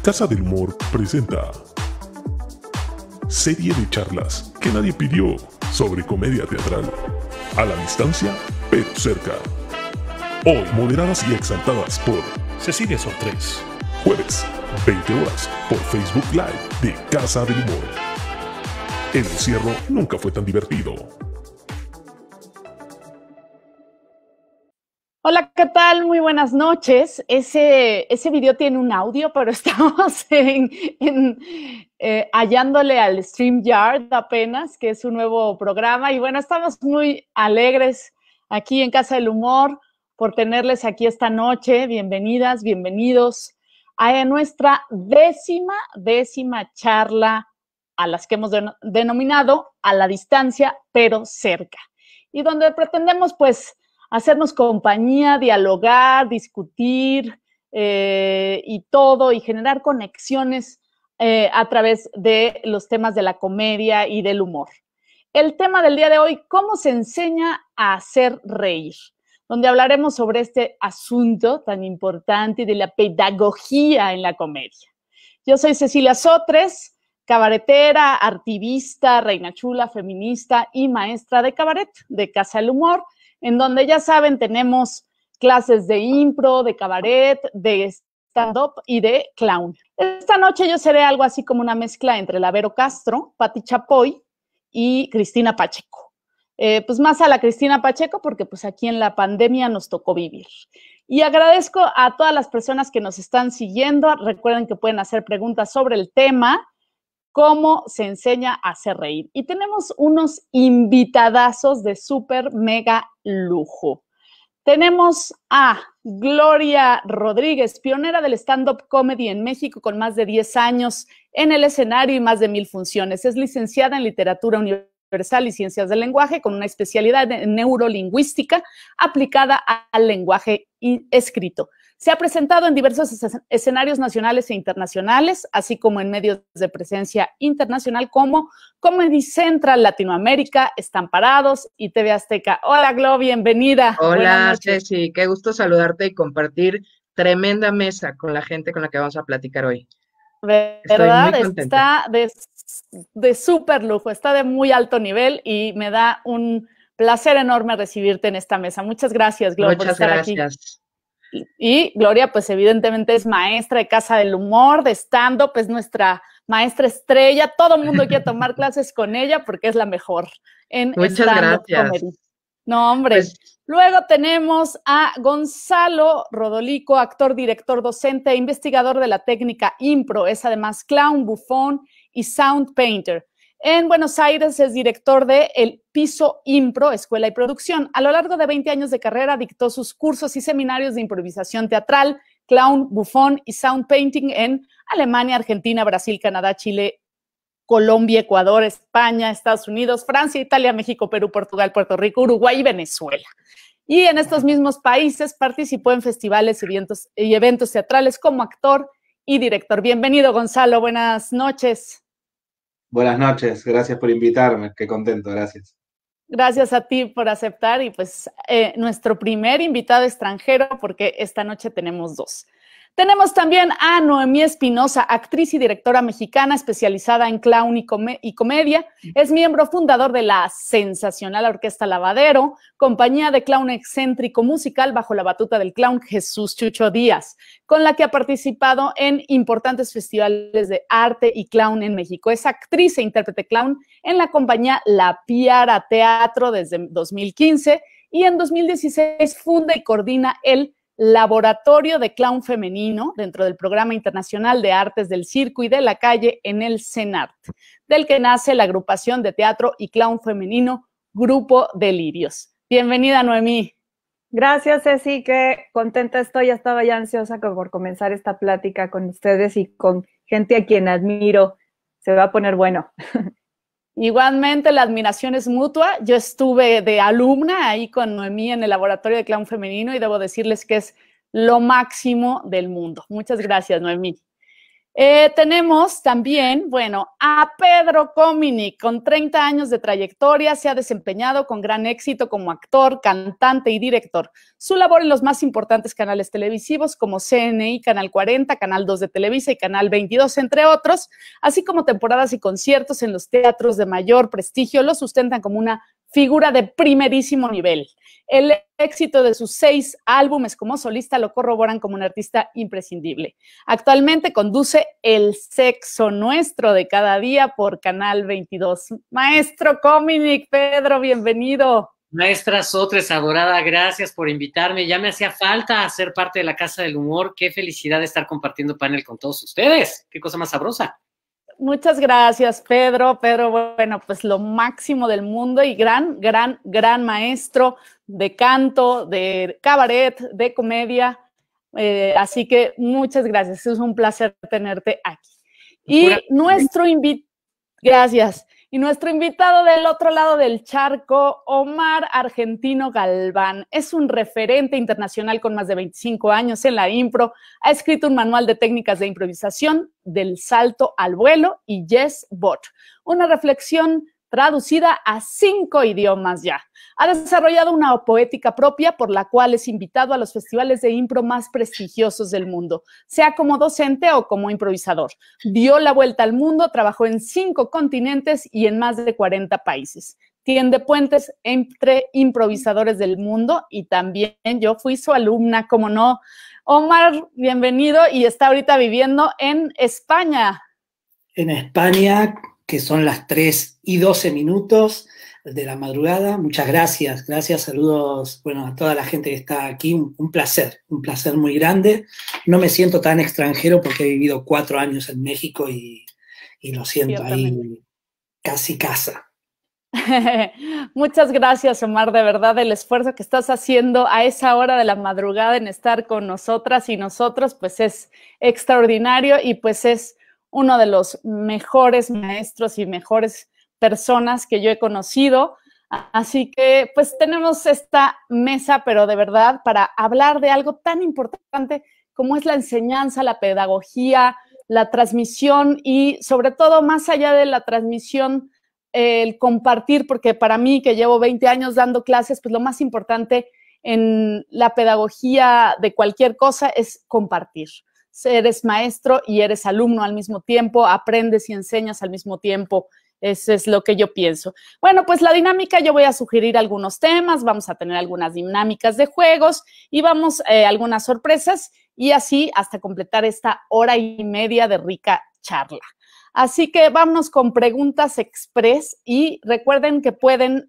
Casa del Humor presenta serie de charlas que nadie pidió sobre comedia teatral. A la distancia, pero cerca. Hoy moderadas y exaltadas por Cecilia Sortres. Jueves, 20 horas, por Facebook Live de Casa del Humor. El encierro nunca fue tan divertido. Hola, ¿qué tal? Muy buenas noches. Ese video tiene un audio, pero estamos hallándole al StreamYard apenas, que es un nuevo programa. Y bueno, estamos muy alegres aquí en Casa del Humor por tenerles aquí esta noche. Bienvenidas, bienvenidos a nuestra décima charla a las que hemos denominado a la distancia, pero cerca. Y donde pretendemos, pues, hacernos compañía, dialogar, discutir y todo, y generar conexiones a través de los temas de la comedia y del humor. El tema del día de hoy, ¿cómo se enseña a hacer reír? Donde hablaremos sobre este asunto tan importante de la pedagogía en la comedia. Yo soy Cecilia Sotres, cabaretera, artivista, reina chula, feminista y maestra de cabaret de Casa del Humor, en donde ya saben, tenemos clases de impro, de cabaret, de stand-up y de clown. Esta noche yo seré algo así como una mezcla entre la Vero Castro, Pati Chapoy y Cristina Pacheco. Pues más a la Cristina Pacheco porque pues aquí en la pandemia nos tocó vivir. Y agradezco a todas las personas que nos están siguiendo. Recuerden que pueden hacer preguntas sobre el tema, cómo se enseña a hacer reír. Y tenemos unos invitadazos de súper mega lujo. Tenemos a Gloria Rodríguez, pionera del stand-up comedy en México con más de 10 años en el escenario y más de 1000 funciones. Es licenciada en literatura universal y ciencias del lenguaje con una especialidad en neurolingüística aplicada al lenguaje escrito. Se ha presentado en diversos escenarios nacionales e internacionales, así como en medios de presencia internacional como Comedy Central Latinoamérica, Estamparados y TV Azteca. Hola, Glo, bienvenida. Hola, Ceci, qué gusto saludarte y compartir tremenda mesa con la gente con la que vamos a platicar hoy. ¿Verdad? Estoy muy contenta. Está de súper lujo, está de muy alto nivel y me da un placer enorme recibirte en esta mesa. Muchas gracias, Glo, por estar aquí. Muchas gracias. Y Gloria, pues evidentemente es maestra de Casa del Humor, de stand-up, es nuestra maestra estrella. Todo el mundo quiere tomar clases con ella porque es la mejor en stand-up comedy. No, hombre. Pues, luego tenemos a Gonzalo Rodolico, actor, director, docente e investigador de la técnica impro. Es además clown, bufón y sound painter. En Buenos Aires es director de El Piso Impro, Escuela y Producción. A lo largo de 20 años de carrera dictó sus cursos y seminarios de improvisación teatral, clown, bufón y sound painting en Alemania, Argentina, Brasil, Canadá, Chile, Colombia, Ecuador, España, Estados Unidos, Francia, Italia, México, Perú, Portugal, Puerto Rico, Uruguay y Venezuela. Y en estos mismos países participó en festivales y eventos teatrales como actor y director. Bienvenido, Gonzalo. Buenas noches. Buenas noches, gracias por invitarme, qué contento, gracias. Gracias a ti por aceptar y pues nuestro primer invitado extranjero porque esta noche tenemos dos. Tenemos también a Noemí Espinosa, actriz y directora mexicana especializada en clown y comedia. Es miembro fundador de la sensacional Orquesta Lavadero, compañía de clown excéntrico musical bajo la batuta del clown Jesús Chucho Díaz, con la que ha participado en importantes festivales de arte y clown en México. Es actriz e intérprete clown en la compañía La Piara Teatro desde 2015 y en 2016 funda y coordina el Laboratorio de Clown Femenino dentro del Programa Internacional de Artes del Circo y de la Calle en el CENART, del que nace la agrupación de teatro y clown femenino Grupo Delirios. Bienvenida, Noemí. Gracias, Ceci, qué contenta estoy. Ya estaba ya ansiosa por comenzar esta plática con ustedes y con gente a quien admiro. Se va a poner bueno. Igualmente, la admiración es mutua. Yo estuve de alumna ahí con Noemí en el Laboratorio de Clown Femenino y debo decirles que es lo máximo del mundo. Muchas gracias, Noemí. Tenemos también, bueno, a Pedro Cominic, con 30 años de trayectoria, se ha desempeñado con gran éxito como actor, cantante y director. Su labor en los más importantes canales televisivos como CNI, Canal 40, Canal 2 de Televisa y Canal 22, entre otros, así como temporadas y conciertos en los teatros de mayor prestigio, lo sustentan como una figura de primerísimo nivel. El éxito de sus 6 álbumes como solista lo corroboran como un artista imprescindible. Actualmente conduce El Sexo Nuestro de cada día por Canal 22. Maestro Cominic, Pedro, bienvenido. Maestra Sotres, adorada, gracias por invitarme. Ya me hacía falta ser parte de la Casa del Humor. Qué felicidad de estar compartiendo panel con todos ustedes. Qué cosa más sabrosa. Muchas gracias, Pedro. Pedro, bueno, pues lo máximo del mundo y gran maestro de canto, de cabaret, de comedia. Así que muchas gracias. Es un placer tenerte aquí. Y gracias. Y nuestro invitado del otro lado del charco, Omar Argentino Galván, es un referente internacional con más de 25 años en la impro, ha escrito un manual de técnicas de improvisación, Del salto al vuelo y Yes Bot, una reflexión traducida a 5 idiomas ya. Ha desarrollado una poética propia por la cual es invitado a los festivales de impro más prestigiosos del mundo, sea como docente o como improvisador. Dio la vuelta al mundo, trabajó en 5 continentes y en más de 40 países. Tiende puentes entre improvisadores del mundo y también yo fui su alumna, como no. Omar, bienvenido, y está ahorita viviendo en España. En España, que son las 3:12 de la madrugada. Muchas gracias, saludos, bueno, a toda la gente que está aquí, un placer muy grande. No me siento tan extranjero porque he vivido 4 años en México y lo siento ahí casi casa. Muchas gracias, Omar, de verdad, el esfuerzo que estás haciendo a esa hora de la madrugada en estar con nosotras y nosotros, pues es extraordinario y pues es uno de los mejores maestros y mejores personas que yo he conocido. Así que pues tenemos esta mesa, pero de verdad para hablar de algo tan importante como es la enseñanza, la pedagogía, la transmisión y sobre todo más allá de la transmisión, el compartir, porque para mí que llevo 20 años dando clases, pues lo más importante en la pedagogía de cualquier cosa es compartir. Eres maestro y eres alumno al mismo tiempo, aprendes y enseñas al mismo tiempo. Eso es lo que yo pienso. Bueno, pues la dinámica, yo voy a sugerir algunos temas, vamos a tener algunas dinámicas de juegos y vamos a algunas sorpresas y así hasta completar esta hora y media de rica charla. Así que vámonos con preguntas express y recuerden que pueden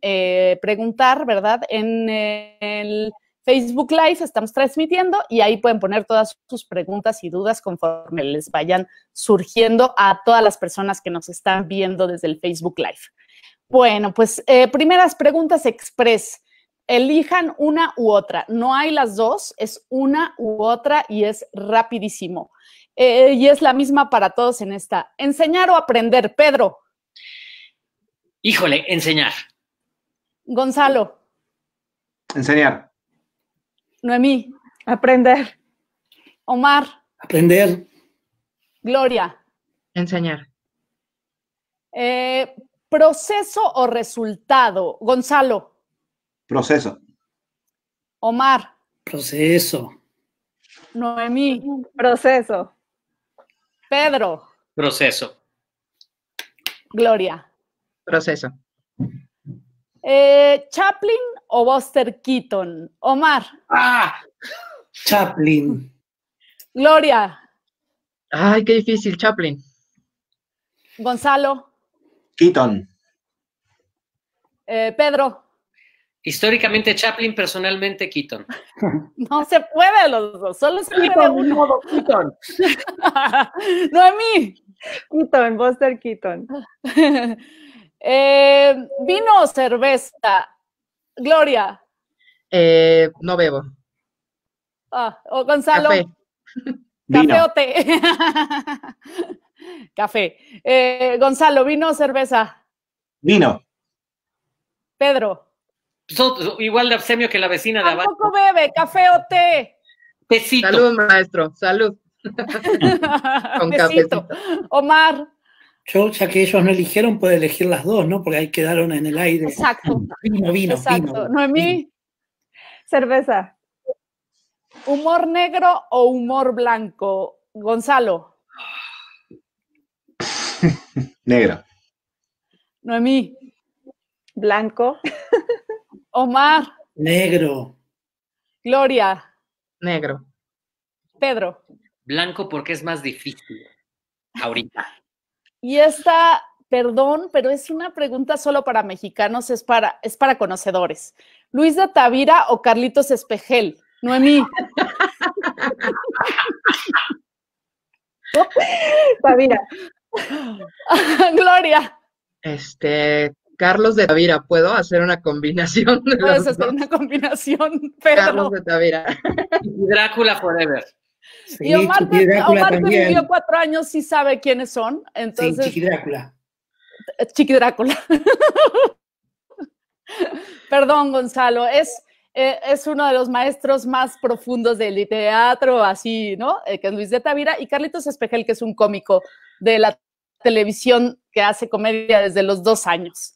preguntar, ¿verdad? En el Facebook Live estamos transmitiendo y ahí pueden poner todas sus preguntas y dudas conforme les vayan surgiendo a todas las personas que nos están viendo desde el Facebook Live. Bueno, pues primeras preguntas express. Elijan una u otra. No hay las dos, es una u otra y es rapidísimo. Y es la misma para todos en esta. ¿Enseñar o aprender? Pedro. Híjole, enseñar. Gonzalo. Enseñar. Noemí. Aprender. Omar. Aprender. Gloria. Enseñar. ¿Proceso o resultado? Gonzalo. Proceso. Omar. Proceso. Noemí. Proceso. Pedro. Proceso. Gloria. Proceso. ¿Chaplin o Buster Keaton? Omar. Chaplin. Gloria. Ay, qué difícil, Chaplin. Gonzalo. Keaton. Pedro. Históricamente Chaplin, personalmente Keaton. No se puede los dos, solo se puede uno. Keaton. Noemí. Keaton, Buster Keaton. ¿Vino o cerveza? Gloria. No bebo. Gonzalo. Café. ¿Café o té? Café. Gonzalo, ¿vino o cerveza? Vino. Pedro. Igual de abstemio que la vecina de abajo. Tampoco bebe, café o té. Tecito. Salud, maestro. Salud. Con Besito. cafecito. Omar. Yo, ya que ellos no eligieron, puedo elegir las dos, ¿no? Porque ahí quedaron en el aire. Exacto. Vino. Exacto. Noemí. Cerveza. ¿Humor negro o humor blanco? Gonzalo. Negro. Noemí. Blanco. Omar. Negro. Gloria. Negro. Pedro. Blanco porque es más difícil ahorita. Y esta, perdón, pero es una pregunta solo para mexicanos, es para conocedores. ¿Luis de Tavira o Carlitos Espejel? Noemí. Tavira. Gloria. Carlos de Tavira, ¿puedo hacer una combinación de Puedes los hacer dos? una combinación, Carlos Pedro. de Tavira. Drácula Forever. Sí, Y Omar, Chiqui Drácula Omar que también. vivió 4 años, sí sabe quiénes son. Sí, Entonces, Chiqui Drácula. Chiqui Drácula. Perdón, Gonzalo, es uno de los maestros más profundos del teatro, así, ¿no? Que es Luis de Tavira, y Carlitos Espejel, que es un cómico de la televisión que hace comedia desde los 2 años.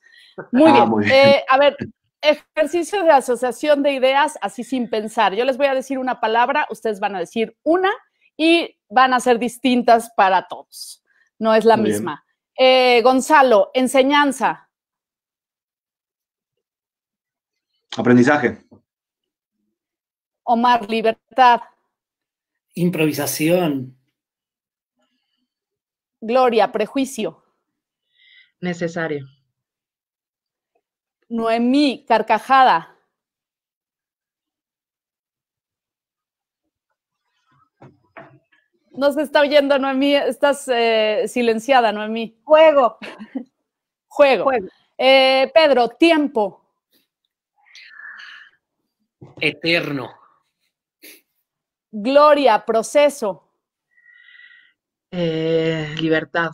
Muy bien. Muy bien. A ver, ejercicio de asociación de ideas, así sin pensar. Yo les voy a decir una palabra, ustedes van a decir una y van a ser distintas para todos. No es la Muy misma. Gonzalo, enseñanza. Aprendizaje. Omar, libertad. Improvisación. Gloria, prejuicio. Necesario. Noemí, carcajada. No se está oyendo, Noemí. Estás silenciada, Noemí. Juego. Juego. Pedro, tiempo. Eterno. Gloria, proceso. Libertad.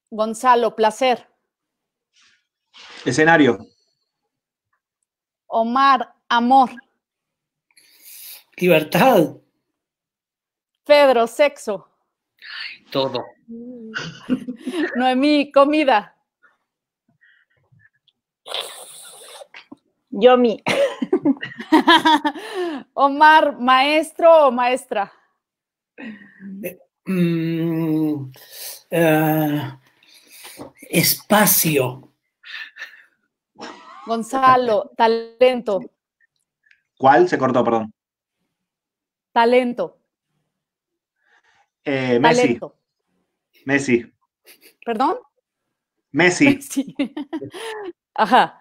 Gonzalo, placer. Escenario. Omar, amor. Libertad. Pedro, sexo. Todo. Noemí, comida. Yomi. Omar, maestro o maestra. Espacio. Gonzalo, talento. ¿Cuál? Se cortó, perdón. Talento. Messi. Talento. Messi. ¿Perdón? Messi. Sí. Ajá.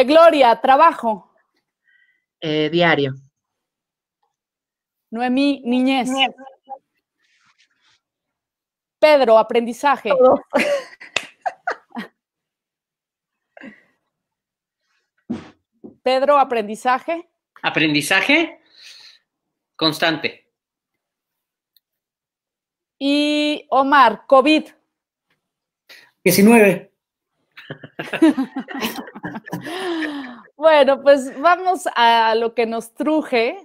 Gloria, trabajo. Diario. Noemí, niñez. Pedro, aprendizaje. Todo. Pedro, aprendizaje. Aprendizaje constante. Y Omar, COVID. 19. Bueno, pues vamos a lo que nos truje,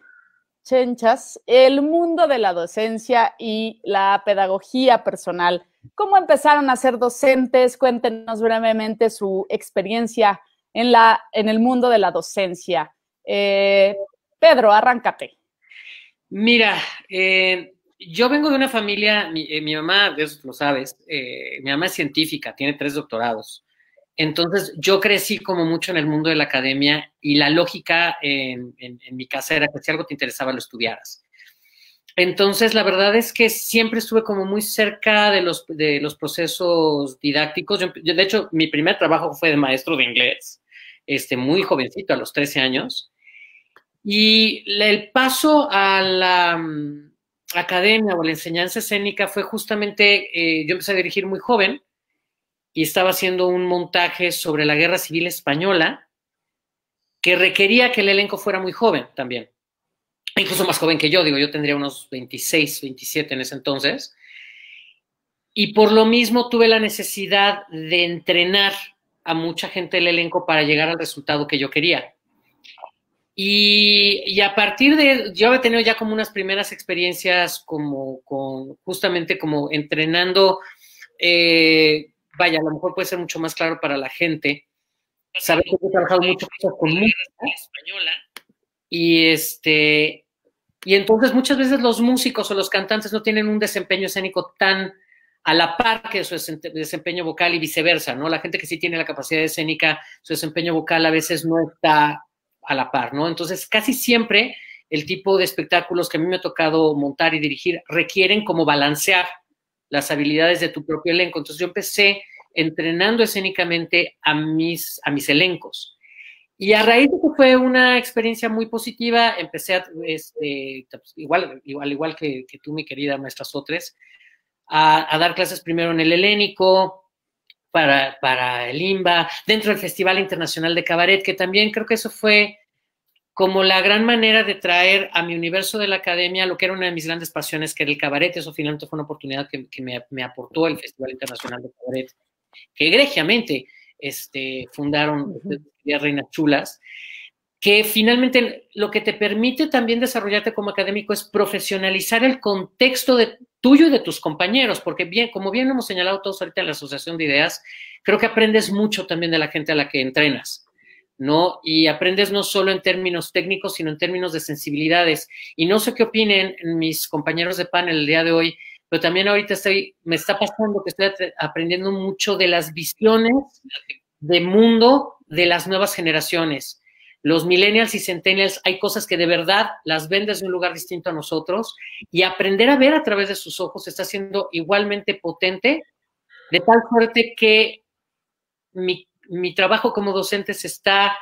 chenchas, el mundo de la docencia y la pedagogía personal. ¿Cómo empezaron a ser docentes? Cuéntenos brevemente su experiencia en el mundo de la docencia. Pedro, arráncate. Mira, yo vengo de una familia, mi mamá, de eso lo sabes, mi mamá es científica, tiene 3 doctorados. Entonces, yo crecí como mucho en el mundo de la academia y la lógica en mi casa era que si algo te interesaba, lo estudiaras. Entonces, la verdad es que siempre estuve como muy cerca de los procesos didácticos. Yo, de hecho, mi primer trabajo fue de maestro de inglés, muy jovencito, a los 13 años. Y el paso a la academia o la enseñanza escénica fue justamente, yo empecé a dirigir muy joven y estaba haciendo un montaje sobre la Guerra Civil Española que requería que el elenco fuera muy joven también. Incluso más joven que yo, yo tendría unos 26, 27 en ese entonces. Y por lo mismo tuve la necesidad de entrenar a mucha gente del elenco para llegar al resultado que yo quería. Y a partir de, yo he tenido ya como unas primeras experiencias justamente como entrenando, vaya, a lo mejor puede ser mucho más claro para la gente. Sabes que he trabajado mucho con música española y entonces muchas veces los músicos o los cantantes no tienen un desempeño escénico tan a la par que su desempeño vocal y viceversa, ¿no? La gente que sí tiene la capacidad escénica, su desempeño vocal a veces no está a la par, ¿no? Entonces, casi siempre el tipo de espectáculos que a mí me ha tocado montar y dirigir requieren como balancear las habilidades de tu propio elenco. Entonces, yo empecé entrenando escénicamente a mis elencos. Y a raíz de que fue una experiencia muy positiva, empecé a, igual que tú, mi querida maestra Sotres, a dar clases primero en el Helénico, para el IMBA, dentro del Festival Internacional de Cabaret, que también creo que eso fue como la gran manera de traer a mi universo de la academia lo que era una de mis grandes pasiones, que era el cabaret. Eso finalmente fue una oportunidad que me aportó el Festival Internacional de Cabaret, que egregiamente fundaron Reinas Chulas, que finalmente lo que te permite también desarrollarte como académico es profesionalizar el contexto tuyo y de tus compañeros, porque como bien hemos señalado todos ahorita en la Asociación de Ideas, creo que aprendes mucho también de la gente a la que entrenas, ¿no? Y aprendes no solo en términos técnicos, sino en términos de sensibilidades. Y no sé qué opinen mis compañeros de panel el día de hoy, pero también ahorita me está pasando que estoy aprendiendo mucho de las visiones de mundo de las nuevas generaciones. Los millennials y centennials, hay cosas que de verdad las ven desde un lugar distinto a nosotros, y aprender a ver a través de sus ojos está siendo igualmente potente, de tal suerte que mi trabajo como docente se está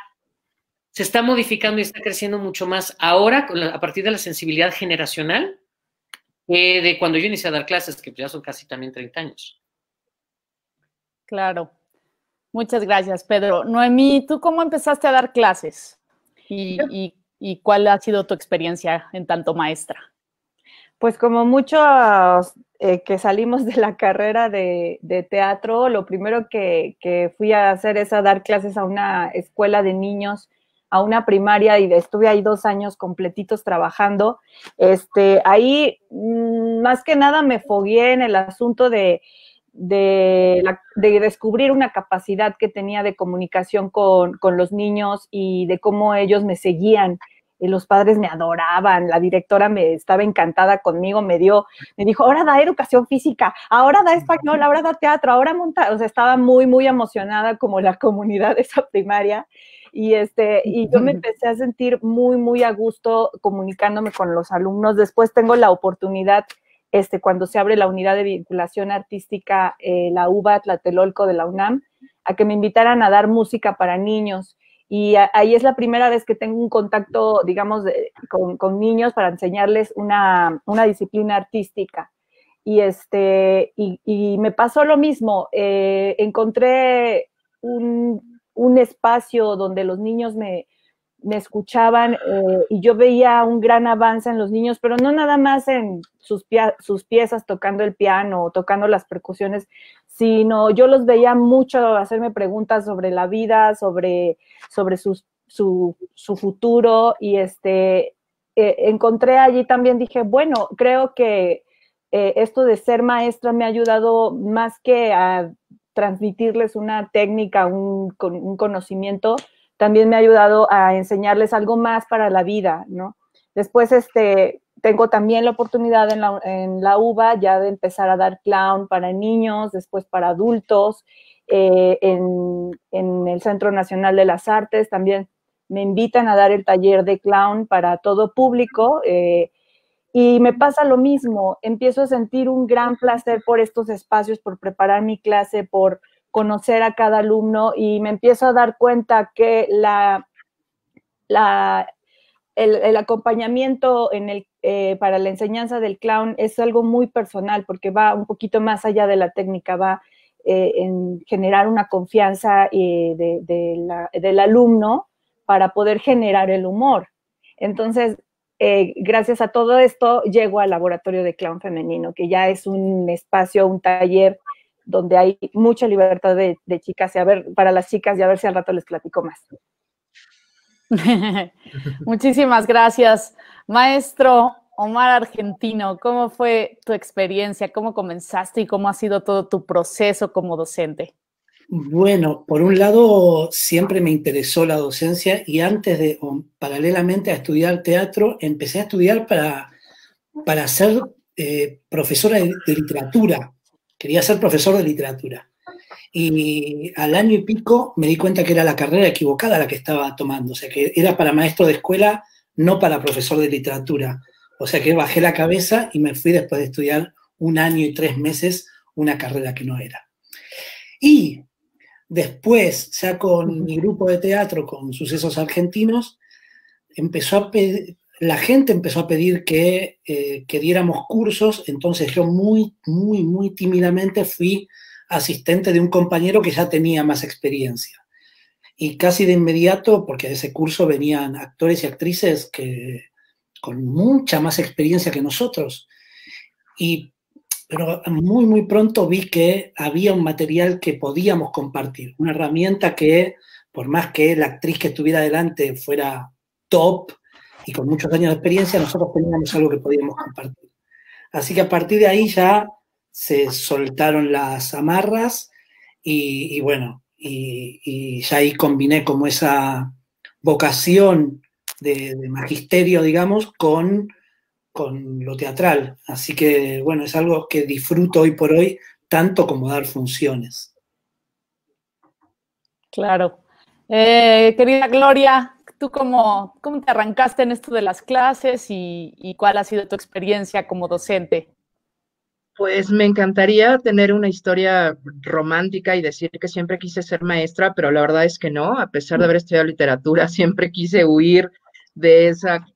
modificando y está creciendo mucho más ahora a partir de la sensibilidad generacional que de cuando yo inicié a dar clases, que ya son casi también 30 años. Claro. Muchas gracias, Pedro. Noemí, ¿tú cómo empezaste a dar clases? ¿Y cuál ha sido tu experiencia en tanto maestra? Pues como muchos que salimos de la carrera de teatro, lo primero que fui a hacer es a dar clases a una escuela de niños, a una primaria, y estuve ahí 2 años completitos trabajando. Ahí, más que nada, me fogueé en el asunto de descubrir una capacidad que tenía de comunicación con los niños y de cómo ellos me seguían. Los padres me adoraban, la directora me estaba encantada conmigo, me dijo, ahora da educación física, ahora da español, ahora da teatro, ahora monta, o sea, estaba muy, muy emocionada como la comunidad de esa primaria, y yo me empecé a sentir muy, muy a gusto comunicándome con los alumnos. Después tengo la oportunidad, cuando se abre la unidad de vinculación artística, la UBA Tlatelolco de la UNAM, a que me invitaran a dar música para niños. Y ahí es la primera vez que tengo un contacto, digamos, con niños para enseñarles una disciplina artística. Y me pasó lo mismo. Encontré un espacio donde los niños me escuchaban, y yo veía un gran avance en los niños, pero no nada más en sus piezas tocando el piano o tocando las percusiones, sino yo los veía mucho hacerme preguntas sobre la vida, sobre su futuro, y encontré allí también, dije, bueno, creo que esto de ser maestra me ha ayudado más que a transmitirles una técnica, un conocimiento, también me ha ayudado a enseñarles algo más para la vida, ¿no? Después, tengo también la oportunidad en la UBA ya de empezar a dar clown para niños, después para adultos, en el Centro Nacional de las Artes también me invitan a dar el taller de clown para todo público, y me pasa lo mismo, empiezo a sentir un gran placer por estos espacios, por preparar mi clase, por conocer a cada alumno, y me empiezo a dar cuenta que el acompañamiento para la enseñanza del clown es algo muy personal, porque va un poquito más allá de la técnica, va en generar una confianza del alumno para poder generar el humor. Entonces, gracias a todo esto, llego al laboratorio de clown femenino, que ya es un espacio, un taller donde hay mucha libertad de chicas, y para las chicas, y a ver si al rato les platico más. Muchísimas gracias. Maestro Omar Argentino, ¿cómo fue tu experiencia? ¿Cómo comenzaste y cómo ha sido todo tu proceso como docente? Bueno, por un lado, siempre me interesó la docencia y paralelamente a estudiar teatro, empecé a estudiar para ser profesora de literatura. Quería ser profesor de literatura. Y al año y pico me di cuenta que era la carrera equivocada la que estaba tomando. O sea, que era para maestro de escuela, no para profesor de literatura. O sea, que bajé la cabeza y me fui después de estudiar 1 año y 3 meses una carrera que no era. Y después, ya con mi grupo de teatro, con Sucesos Argentinos, la gente empezó a pedir que diéramos cursos, entonces yo muy tímidamente fui asistente de un compañero que ya tenía más experiencia. Y casi de inmediato, porque a ese curso venían actores y actrices con mucha más experiencia que nosotros, pero muy pronto vi que había un material que podíamos compartir, una herramienta que, por más que la actriz que estuviera delante fuera top y con muchos años de experiencia, nosotros teníamos algo que podíamos compartir. Así que a partir de ahí ya se soltaron las amarras y bueno, y ya ahí combiné como esa vocación de magisterio, digamos, con lo teatral. Así que, bueno, es algo que disfruto hoy por hoy, tanto como dar funciones. Claro. Querida Gloria, ¿tú cómo te arrancaste en esto de las clases y cuál ha sido tu experiencia como docente? Pues me encantaría tener una historia romántica y decir que siempre quise ser maestra, pero la verdad es que no. A pesar de haber estudiado literatura, siempre quise huir de esa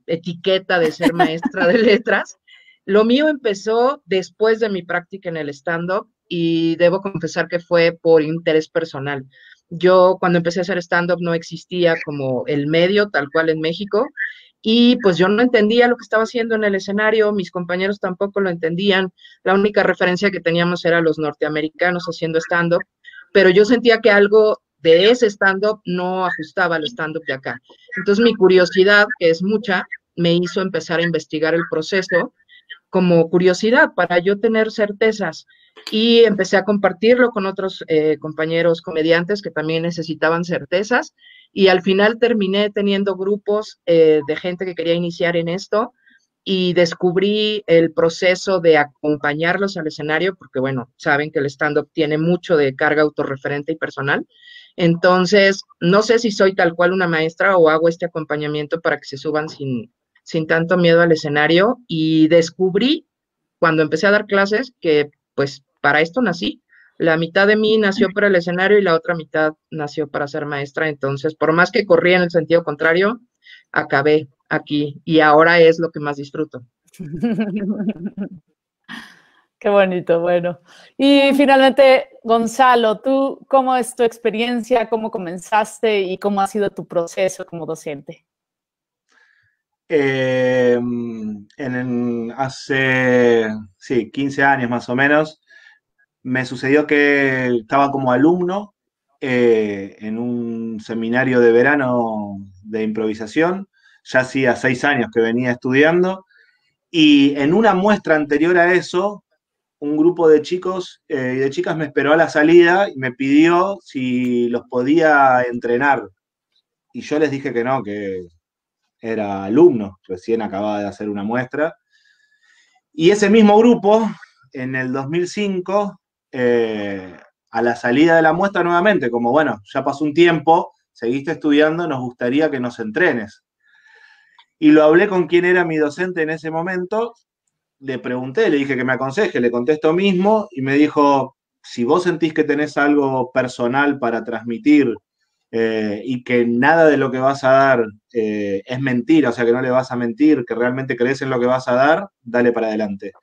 etiqueta de ser maestra de letras. Lo mío empezó después de mi práctica en el stand-up y debo confesar que fue por interés personal. Yo cuando empecé a hacer stand-up no existía como el medio tal cual en México. Y pues yo no entendía lo que estaba haciendo en el escenario, mis compañeros tampoco lo entendían, la única referencia que teníamos era los norteamericanos haciendo stand-up, pero yo sentía que algo de ese stand-up no ajustaba al stand-up de acá. Entonces mi curiosidad, que es mucha, me hizo empezar a investigar el proceso como curiosidad para yo tener certezas y empecé a compartirlo con otros compañeros comediantes que también necesitaban certezas y al final terminé teniendo grupos de gente que quería iniciar en esto y descubrí el proceso de acompañarlos al escenario, porque bueno, saben que el stand-up tiene mucho de carga autorreferente y personal. Entonces, no sé si soy tal cual una maestra o hago este acompañamiento para que se suban sin tanto miedo al escenario y descubrí cuando empecé a dar clases que pues para esto nací. La mitad de mí nació para el escenario y la otra mitad nació para ser maestra. Entonces, por más que corría en el sentido contrario, acabé aquí y ahora es lo que más disfruto. Qué bonito, bueno. Y finalmente, Gonzalo, ¿tú cómo es tu experiencia? ¿Cómo comenzaste y cómo ha sido tu proceso como docente? Hace 15 años más o menos, me sucedió que estaba como alumno en un seminario de verano de improvisación, ya hacía 6 años que venía estudiando, y en una muestra anterior a eso, un grupo de chicos y de chicas me esperó a la salida y me pidió si los podía entrenar. Y yo les dije que no, que era alumno, recién acababa de hacer una muestra. Y ese mismo grupo, en el 2005, a la salida de la muestra nuevamente, como bueno, ya pasó un tiempo, seguiste estudiando, nos gustaría que nos entrenes. Y lo hablé con quien era mi docente en ese momento, le pregunté, le dije que me aconseje, le conté esto mismo y me dijo, si vos sentís que tenés algo personal para transmitir y que nada de lo que vas a dar es mentira, o sea que no le vas a mentir, que realmente crees en lo que vas a dar, dale para adelante.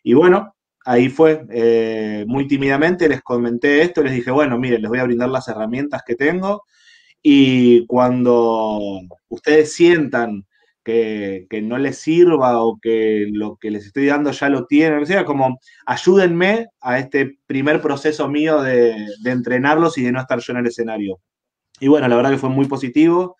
Y bueno, ahí fue, muy tímidamente les comenté esto, les dije, bueno, miren, les voy a brindar las herramientas que tengo y cuando ustedes sientan que no les sirva o que lo que les estoy dando ya lo tienen, o sea, como ayúdenme a este primer proceso mío de entrenarlos y de no estar yo en el escenario. Y bueno, la verdad que fue muy positivo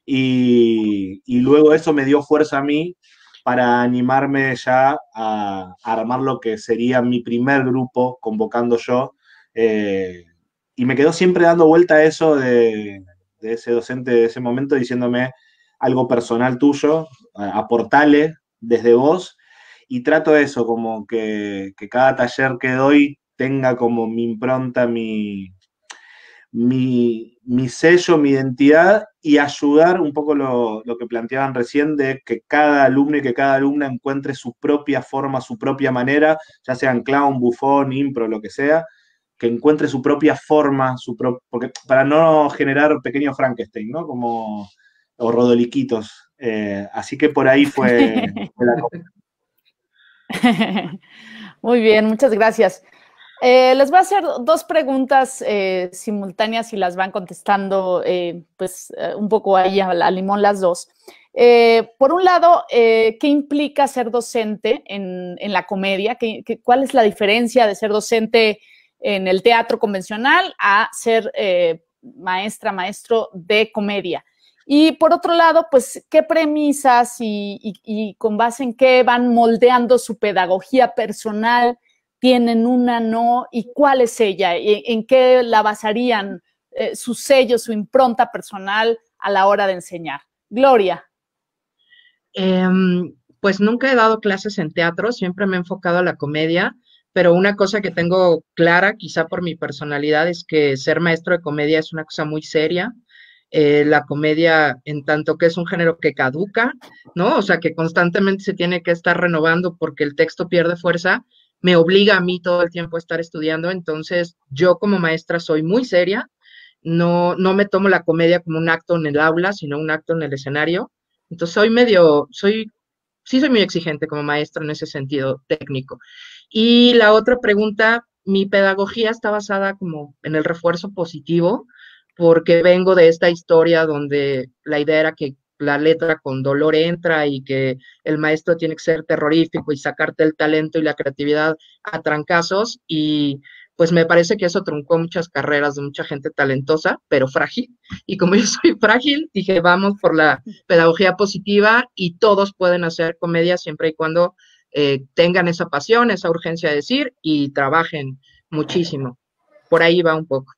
y luego eso me dio fuerza a mí para animarme ya a armar lo que sería mi primer grupo, convocando yo, y me quedó siempre dando vuelta a eso de ese docente de ese momento, diciéndome algo personal tuyo, aportale desde vos, y trato eso, como que cada taller que doy tenga como mi impronta, mi sello, mi identidad, y ayudar un poco lo que planteaban recién, de que cada alumno y que cada alumna encuentre su propia forma, su propia manera, ya sean clown, bufón, impro, lo que sea, que encuentre su propia forma, porque para no generar pequeños Frankenstein, ¿no? Como, o rodoliquitos. Así que por ahí fue la cosa. Muy bien, muchas gracias. Les voy a hacer dos preguntas simultáneas y las van contestando un poco ahí a limón las dos. Por un lado, ¿qué implica ser docente en la comedia? ¿Cuál es la diferencia de ser docente en el teatro convencional a ser maestro de comedia? Y por otro lado, pues, ¿qué premisas y con base en qué van moldeando su pedagogía personal? ¿Tienen una, no? ¿Y cuál es ella? ¿En qué la basarían su sello, su impronta personal a la hora de enseñar? Gloria. Pues nunca he dado clases en teatro, siempre me he enfocado a la comedia, pero una cosa que tengo clara, quizá por mi personalidad, es que ser maestro de comedia es una cosa muy seria. La comedia, en tanto que es un género que caduca, ¿no? O sea, que constantemente se tiene que estar renovando porque el texto pierde fuerza, me obliga a mí todo el tiempo a estar estudiando. Entonces yo como maestra soy muy seria, no me tomo la comedia como un acto en el aula, sino un acto en el escenario. Entonces sí soy muy exigente como maestra en ese sentido técnico. Y la otra pregunta, mi pedagogía está basada como en el refuerzo positivo, porque vengo de esta historia donde la idea era que la letra con dolor entra y que el maestro tiene que ser terrorífico y sacarte el talento y la creatividad a trancazos, y pues me parece que eso truncó muchas carreras de mucha gente talentosa, pero frágil, y como yo soy frágil, dije, vamos por la pedagogía positiva, y todos pueden hacer comedia siempre y cuando tengan esa pasión, esa urgencia de decir y trabajen muchísimo. Por ahí va un poco.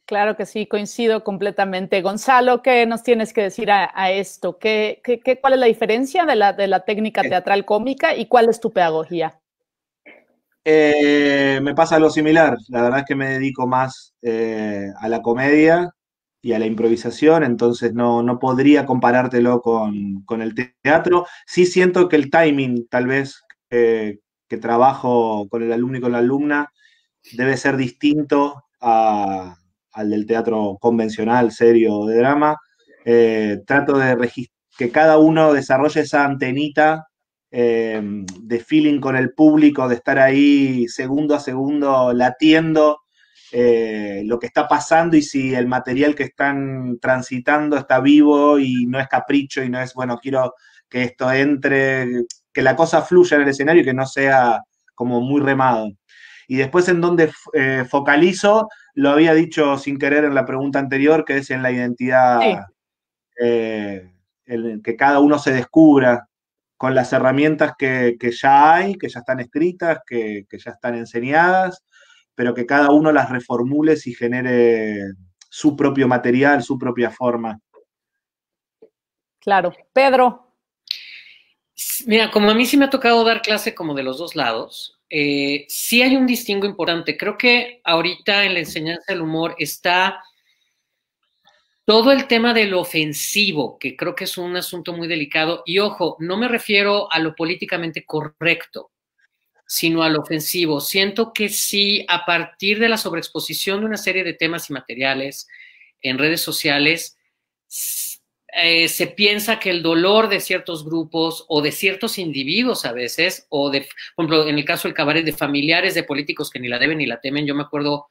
Claro que sí, coincido completamente. Gonzalo, ¿qué nos tienes que decir a esto? ¿Cuál es la diferencia de la técnica teatral cómica y cuál es tu pedagogía? Me pasa algo similar. La verdad es que me dedico más a la comedia y a la improvisación, entonces no podría comparártelo con el teatro. Sí siento que el timing, tal vez, que trabajo con el alumno y con la alumna, debe ser distinto al del teatro convencional, serio, de drama. Trato de que cada uno desarrolle esa antenita de feeling con el público, de estar ahí segundo a segundo latiendo lo que está pasando, y si el material que están transitando está vivo y no es capricho y no es, bueno, quiero que esto entre, que la cosa fluya en el escenario y que no sea como muy remado. Y después, en donde focalizo, lo había dicho sin querer en la pregunta anterior, que es en la identidad, que cada uno se descubra con las herramientas que ya hay, que ya están escritas, que ya están enseñadas, pero que cada uno las reformule y genere su propio material, su propia forma. Claro. Pedro. Mira, como a mí sí me ha tocado dar clase como de los dos lados, sí hay un distingo importante. Creo que ahorita en la enseñanza del humor está todo el tema del ofensivo, que creo que es un asunto muy delicado. Y ojo, no me refiero a lo políticamente correcto, sino al ofensivo. Siento que sí, a partir de la sobreexposición de una serie de temas y materiales en redes sociales, se piensa que el dolor de ciertos grupos o de ciertos individuos a veces, o de, por ejemplo, en el caso del cabaret, de familiares de políticos que ni la deben ni la temen. Yo me acuerdo,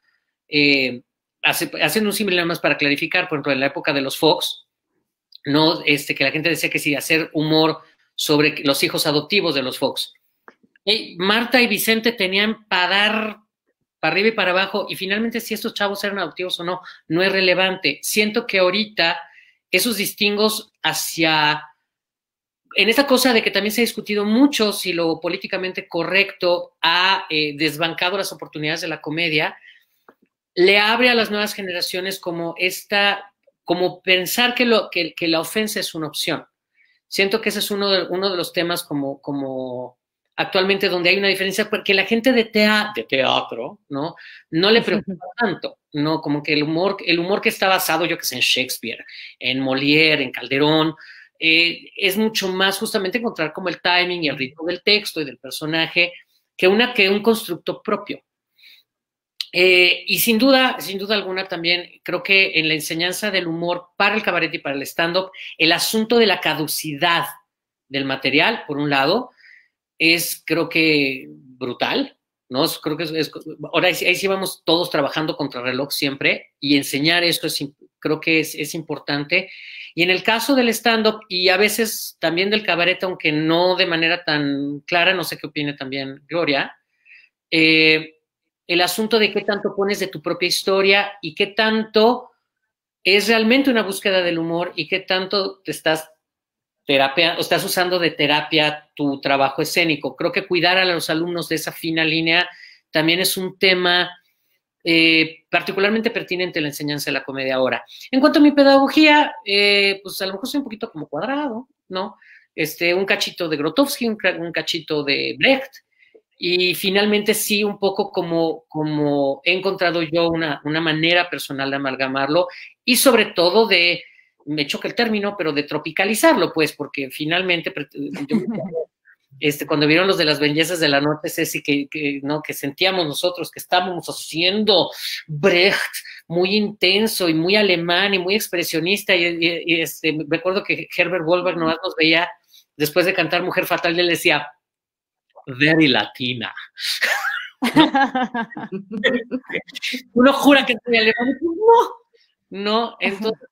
haciendo un símil nada más para clarificar, por ejemplo, en la época de los Fox, ¿no? Que la gente decía que sí, hacer humor sobre los hijos adoptivos de los Fox. Marta y Vicente tenían para dar para arriba y para abajo, y finalmente si estos chavos eran adoptivos o no, no es relevante. Siento que ahorita esos distingos hacia, en esta cosa de que también se ha discutido mucho si lo políticamente correcto ha desbancado las oportunidades de la comedia, le abre a las nuevas generaciones como pensar que la ofensa es una opción. Siento que ese es uno de los temas como actualmente donde hay una diferencia, porque la gente de teatro, ¿no? No le preocupa tanto, ¿no? Como que el humor que está basado, yo que sé, en Shakespeare, en Molière, en Calderón, es mucho más justamente encontrar como el timing y el ritmo del texto y del personaje que un constructo propio. Y sin duda alguna también creo que en la enseñanza del humor para el cabaret y para el stand-up, el asunto de la caducidad del material, por un lado, es creo que brutal, ¿no? Creo que ahora ahí sí vamos todos trabajando contra reloj siempre, y enseñar eso creo que es importante. Y en el caso del stand-up y a veces también del cabaret, aunque no de manera tan clara, no sé qué opine también Gloria, el asunto de qué tanto pones de tu propia historia y qué tanto es realmente una búsqueda del humor y qué tanto te estás usando de terapia tu trabajo escénico. Creo que cuidar a los alumnos de esa fina línea también es un tema particularmente pertinente en la enseñanza de la comedia ahora. En cuanto a mi pedagogía, pues a lo mejor soy un poquito como cuadrado, ¿no? Un cachito de Grotowski, un cachito de Brecht, y finalmente sí, un poco como he encontrado yo una manera personal de amalgamarlo y sobre todo me choca el término, pero de tropicalizarlo, pues, porque finalmente cuando vieron los de las bellezas de la noche, Ceci, que sentíamos nosotros que estábamos haciendo Brecht muy intenso y muy alemán y muy expresionista, y me acuerdo que Herbert Goldberg nomás nos veía después de cantar Mujer Fatal, y él decía, very latina. Uno jura que estoy alemán, no, entonces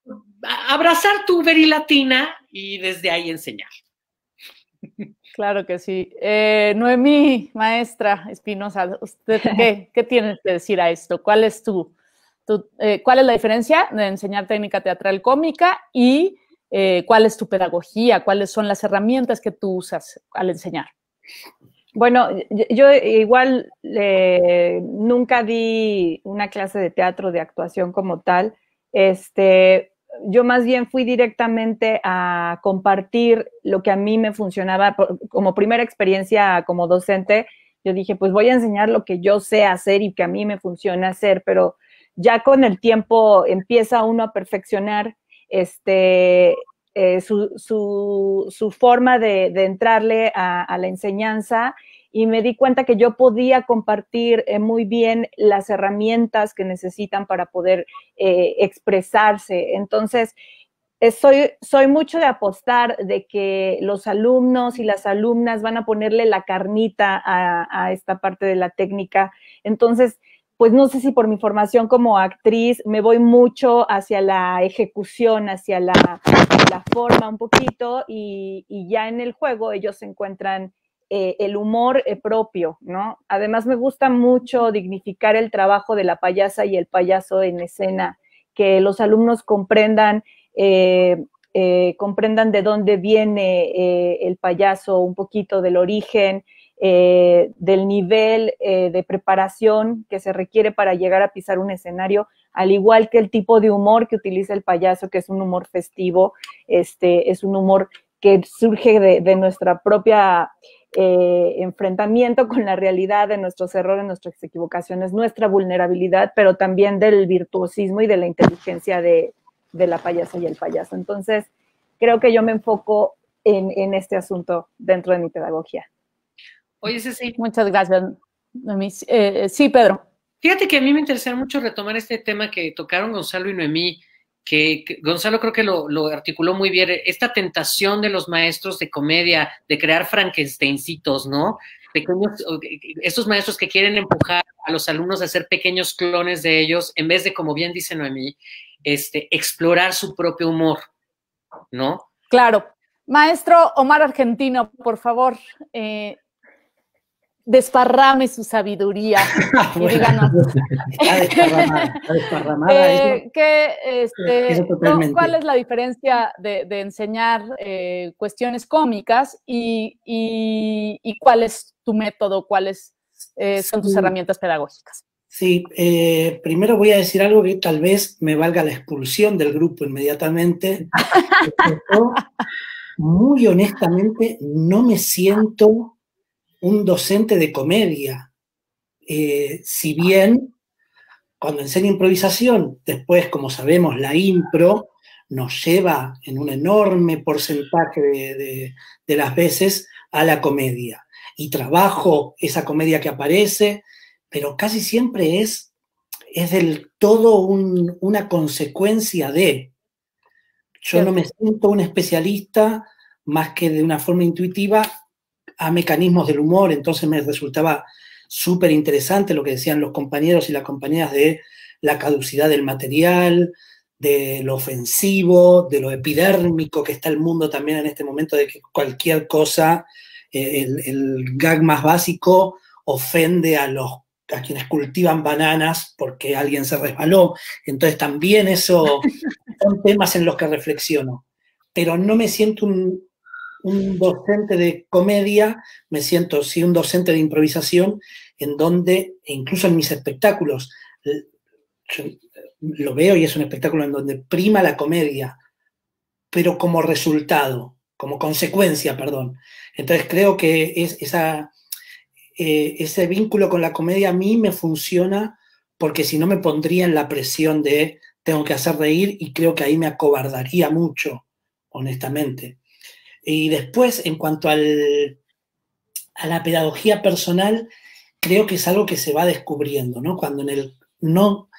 abrazar tu very latina y desde ahí enseñar. Claro que sí. Noemí, maestra Espinosa, ¿usted qué tienes que decir a esto? ¿Cuál es cuál es la diferencia de enseñar técnica teatral cómica y cuál es tu pedagogía? ¿Cuáles son las herramientas que tú usas al enseñar? Bueno, yo igual nunca di una clase de teatro, de actuación como tal. Yo más bien fui directamente a compartir lo que a mí me funcionaba como primera experiencia como docente. Yo dije, pues voy a enseñar lo que yo sé hacer y que a mí me funciona hacer, pero ya con el tiempo empieza uno a perfeccionar su forma de entrarle a la enseñanza, y me di cuenta que yo podía compartir muy bien las herramientas que necesitan para poder expresarse. Entonces, soy mucho de apostar de que los alumnos y las alumnas van a ponerle la carnita a esta parte de la técnica. Entonces, pues no sé si por mi formación como actriz me voy mucho hacia la ejecución, hacia la forma un poquito, y ya en el juego ellos encuentran el humor propio, ¿no? Además me gusta mucho dignificar el trabajo de la payasa y el payaso en escena, que los alumnos comprendan de dónde viene el payaso, un poquito del origen, del nivel de preparación que se requiere para llegar a pisar un escenario, al igual que el tipo de humor que utiliza el payaso, que es un humor festivo, es un humor que surge de nuestra propia enfrentamiento con la realidad, de nuestros errores, nuestras equivocaciones, nuestra vulnerabilidad, pero también del virtuosismo y de la inteligencia de la payasa y el payaso. Entonces, creo que yo me enfoco en este asunto dentro de mi pedagogía. Oye, Ceci. Muchas gracias. Sí, Pedro. Fíjate que a mí me interesaría mucho retomar este tema que tocaron Gonzalo y Noemí, que Gonzalo creo que lo articuló muy bien, esta tentación de los maestros de comedia de crear Frankensteincitos, ¿no? Estos maestros que quieren empujar a los alumnos a ser pequeños clones de ellos, en vez de, como bien dice Noemí, explorar su propio humor, ¿no? Claro. Maestro Omar Argentino, por favor, desparrame su sabiduría y díganos. Está desparramada. ¿Cuál es la diferencia de enseñar cuestiones cómicas y cuál es tu método, cuáles son tus herramientas pedagógicas? Sí, primero voy a decir algo que tal vez me valga la expulsión del grupo inmediatamente. Yo, muy honestamente, no me siento un docente de comedia. Si bien cuando enseño improvisación, después, como sabemos, la impro nos lleva en un enorme porcentaje de las veces a la comedia. Y trabajo esa comedia que aparece, pero casi siempre es del todo una consecuencia de. Yo no me siento un especialista más que de una forma intuitiva a mecanismos del humor, entonces me resultaba súper interesante lo que decían los compañeros y las compañeras de la caducidad del material, de lo ofensivo, de lo epidérmico que está el mundo también en este momento, de que cualquier cosa, el gag más básico ofende a quienes cultivan bananas porque alguien se resbaló. Entonces también eso son temas en los que reflexiono. Pero no me siento un docente de comedia, me siento sí un docente de improvisación, en donde, incluso en mis espectáculos, yo lo veo y es un espectáculo en donde prima la comedia, pero como resultado, como consecuencia, perdón. Entonces creo que ese vínculo con la comedia a mí me funciona, porque si no me pondría en la presión de tengo que hacer reír, y creo que ahí me acobardaría mucho, honestamente. Y después, en cuanto a la pedagogía personal, creo que es algo que se va descubriendo, ¿no? Cuando no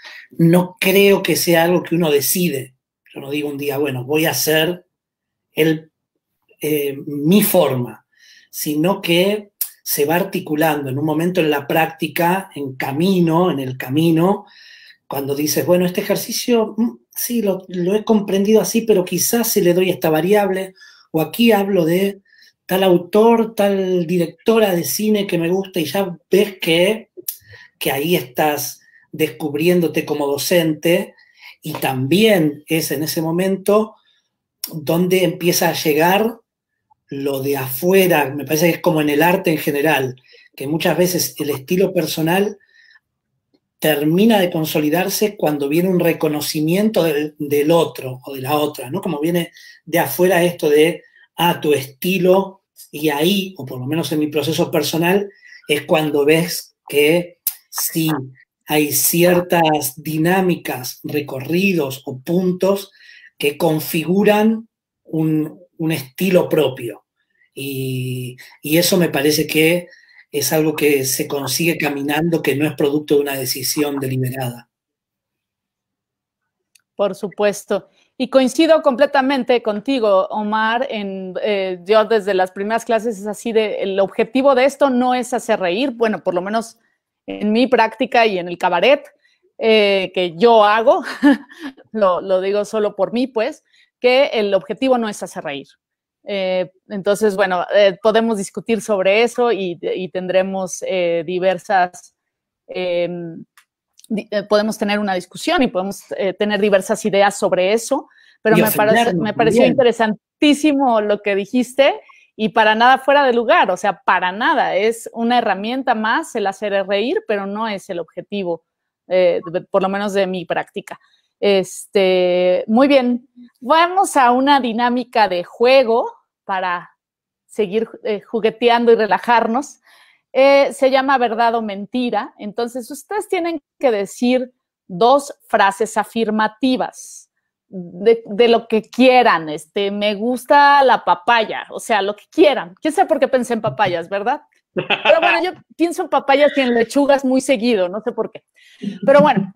creo que sea algo que uno decide. Yo no digo un día, bueno, voy a hacer mi forma, sino que se va articulando en un momento en la práctica, en el camino, cuando dices, bueno, este ejercicio, sí, lo he comprendido así, pero quizás si le doy esta variable, o aquí hablo de tal autor, tal directora de cine que me gusta, y ya ves que ahí estás descubriéndote como docente, y también es en ese momento donde empieza a llegar lo de afuera. Me parece que es como en el arte en general, que muchas veces el estilo personal termina de consolidarse cuando viene un reconocimiento del otro o de la otra, ¿no? Como viene de afuera esto de, tu estilo, y ahí, o por lo menos en mi proceso personal, es cuando ves que sí hay ciertas dinámicas, recorridos o puntos que configuran un estilo propio. Y eso me parece que es algo que se consigue caminando, que no es producto de una decisión deliberada. Por supuesto. Y coincido completamente contigo, Omar, yo desde las primeras clases es así el objetivo de esto no es hacer reír, bueno, por lo menos en mi práctica y en el cabaret que yo hago, lo digo solo por mí, pues, que el objetivo no es hacer reír. Entonces, bueno, podemos discutir sobre eso y tendremos podemos tener una discusión y podemos tener diversas ideas sobre eso, pero me pareció interesantísimo lo que dijiste, y para nada fuera de lugar, o sea, para nada, es una herramienta más el hacer reír, pero no es el objetivo, por lo menos de mi práctica. Muy bien, vamos a una dinámica de juego para seguir jugueteando y relajarnos. Se llama verdad o mentira. Entonces, ustedes tienen que decir 2 frases afirmativas de lo que quieran. Me gusta la papaya, o sea, lo que quieran. ¿Quién sabe por qué pensé en papayas, verdad? Pero bueno, yo pienso en papayas y en lechugas muy seguido, no sé por qué. Pero bueno,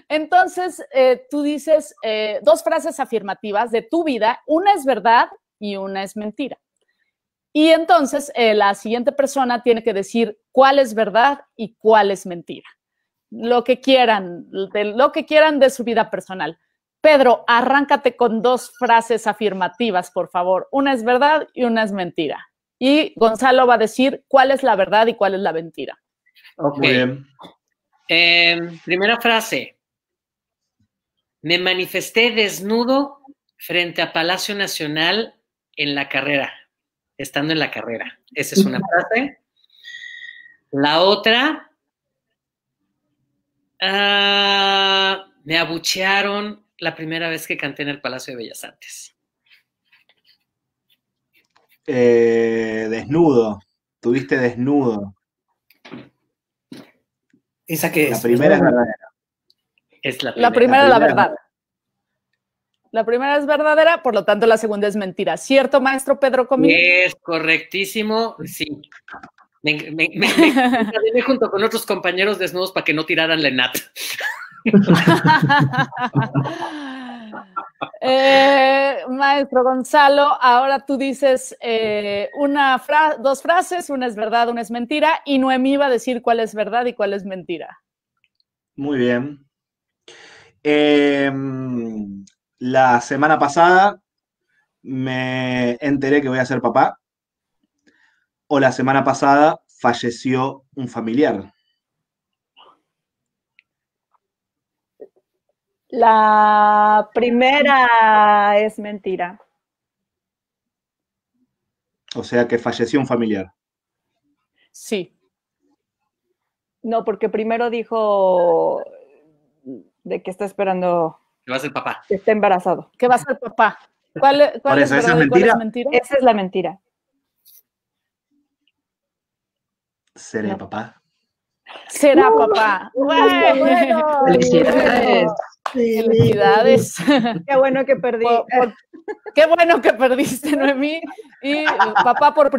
entonces tú dices 2 frases afirmativas de tu vida. Una es verdad y una es mentira. Y entonces la siguiente persona tiene que decir cuál es verdad y cuál es mentira. Lo que quieran de su vida personal. Pedro, arráncate con 2 frases afirmativas, por favor. Una es verdad y una es mentira. y Gonzalo va a decir cuál es la verdad y cuál es la mentira. Ok. Muy bien. Primera frase. Me manifesté desnudo frente a Palacio Nacional en la carrera, estando en la carrera. Esa es una frase. La otra, me abuchearon la primera vez que canté en el Palacio de Bellas Artes. Desnudo. Tuviste desnudo. ¿Esa qué es? La primera es verdadera. Es la La primera. primera es la primera. verdad. La primera es verdadera, por lo tanto la segunda es mentira. ¿Cierto, maestro Pedro Comín? Es correctísimo, sí. Me encadené junto con otros compañeros desnudos para que no tiraran la ENAT. Maestro Gonzalo, ahora tú dices dos frases, una es verdad, una es mentira, y Noemí va a decir cuál es verdad y cuál es mentira. Muy bien. La semana pasada me enteré que voy a ser papá. O la semana pasada falleció un familiar. La primera es mentira. O sea que falleció un familiar. Sí. No, porque primero dijo de que está esperando Que va a ser papá. que esté embarazado. ¿Qué va a ser papá? ¿Cuál es Por eso, ¿esa verdad es y cuál es mentira? mentira? Esa es la mentira. ¿Seré No. papá? Será papá. Bueno. Felicidades. Felicidades. Qué bueno que perdí. Qué bueno que perdiste, Noemí. ¿Y papá por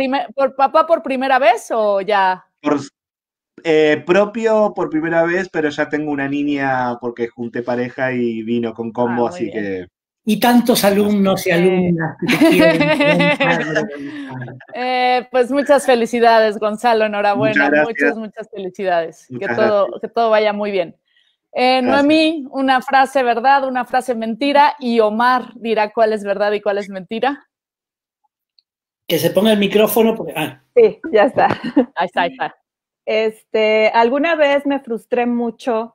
primera vez o ya? Propio por primera vez, pero ya tengo una niña porque junté pareja y vino con combo, muy así bien. que... Y tantos alumnos y alumnas que te quieren. Pues muchas felicidades, Gonzalo, enhorabuena, Muchas gracias. muchas felicidades, Muchas que todo vaya muy bien. Noemí, una frase verdad, una frase mentira, y Omar dirá cuál es verdad y cuál es mentira. Que se ponga el micrófono porque... Sí, ya está. Ahí está. Alguna vez me frustré mucho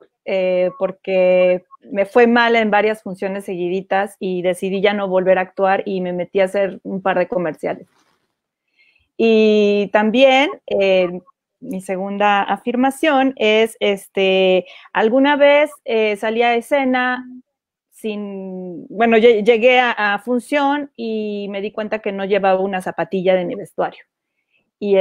porque me fue mal en varias funciones seguiditas y decidí ya no volver a actuar y me metí a hacer un par de comerciales. Y también mi segunda afirmación es, alguna vez salí a escena llegué a función y me di cuenta que no llevaba una zapatilla de mi vestuario. Y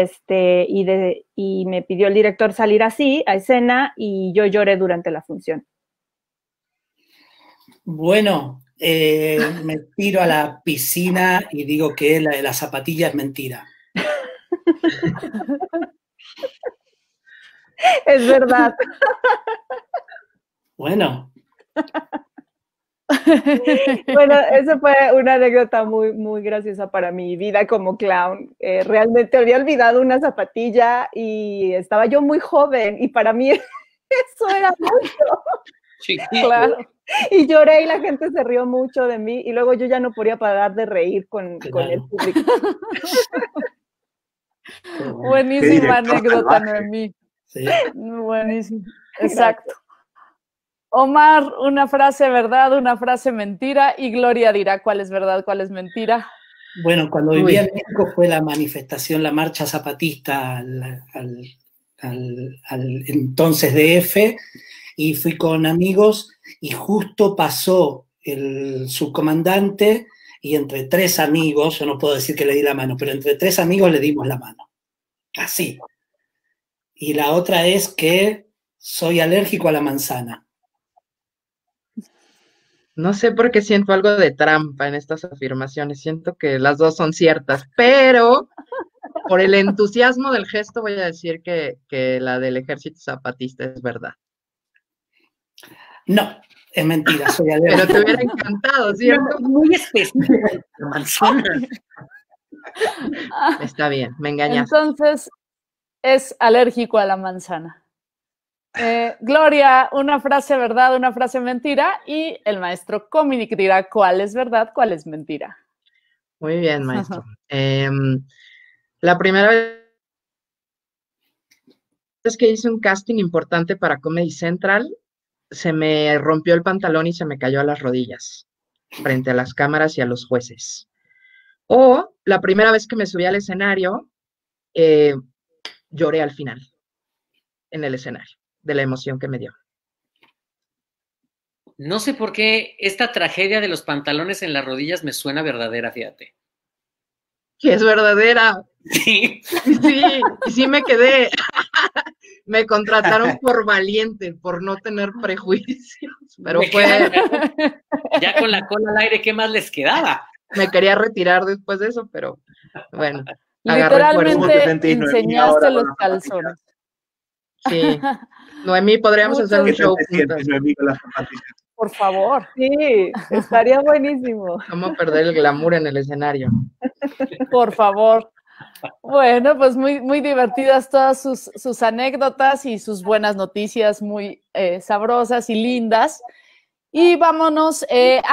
me pidió el director salir así a escena y yo lloré durante la función. Bueno, me tiro a la piscina y digo que la de la zapatilla es mentira. Es verdad. Bueno. Bueno, eso fue una anécdota muy, muy graciosa para mi vida como clown. Realmente había olvidado una zapatilla y estaba yo muy joven y para mí eso era mucho. Chiquito. Claro. Y lloré y la gente se rió mucho de mí y luego yo ya no podía parar de reír con el público. Buenísima anécdota, Noemí. Sí. Buenísimo. Exacto. Omar, una frase verdad, una frase mentira, y Gloria dirá cuál es verdad, cuál es mentira. Bueno, cuando vivía en México fue la manifestación, la marcha zapatista al entonces DF, y fui con amigos y justo pasó el subcomandante y entre tres amigos, yo no puedo decir que le di la mano, pero entre tres amigos le dimos la mano. Así. Y la otra es que soy alérgico a la manzana. No sé por qué siento algo de trampa en estas afirmaciones. Siento que las dos son ciertas, pero por el entusiasmo del gesto voy a decir que la del ejército zapatista es verdad. No, es mentira, soy alérgico. Pero te hubiera encantado, ¿cierto? Muy específico. Está bien, me engañaste. Entonces, es alérgico a la manzana. Gloria, una frase verdad, una frase mentira, y el maestro Cominic dirá cuál es verdad, cuál es mentira. Muy bien, maestro. La primera vez que hice un casting importante para Comedy Central, se me rompió el pantalón y se me cayó a las rodillas, frente a las cámaras y a los jueces. O la primera vez que me subí al escenario, lloré al final, en el escenario, de la emoción que me dio. No sé por qué esta tragedia de los pantalones en las rodillas me suena verdadera, fíjate. Que es verdadera. Sí. Sí, y sí me quedé. Me contrataron por valiente, por no tener prejuicios, pero fue... Ya con la cola al aire, ¿qué más les quedaba? Me quería retirar después de eso, pero bueno. Literalmente enseñaste los calzones. Sí. Noemí, podríamos hacer un show juntas. Por favor. Sí, estaría buenísimo. ¿Cómo perder el glamour en el escenario? Por favor. Bueno, pues muy, muy divertidas todas sus anécdotas y sus buenas noticias, muy sabrosas y lindas. Y vámonos,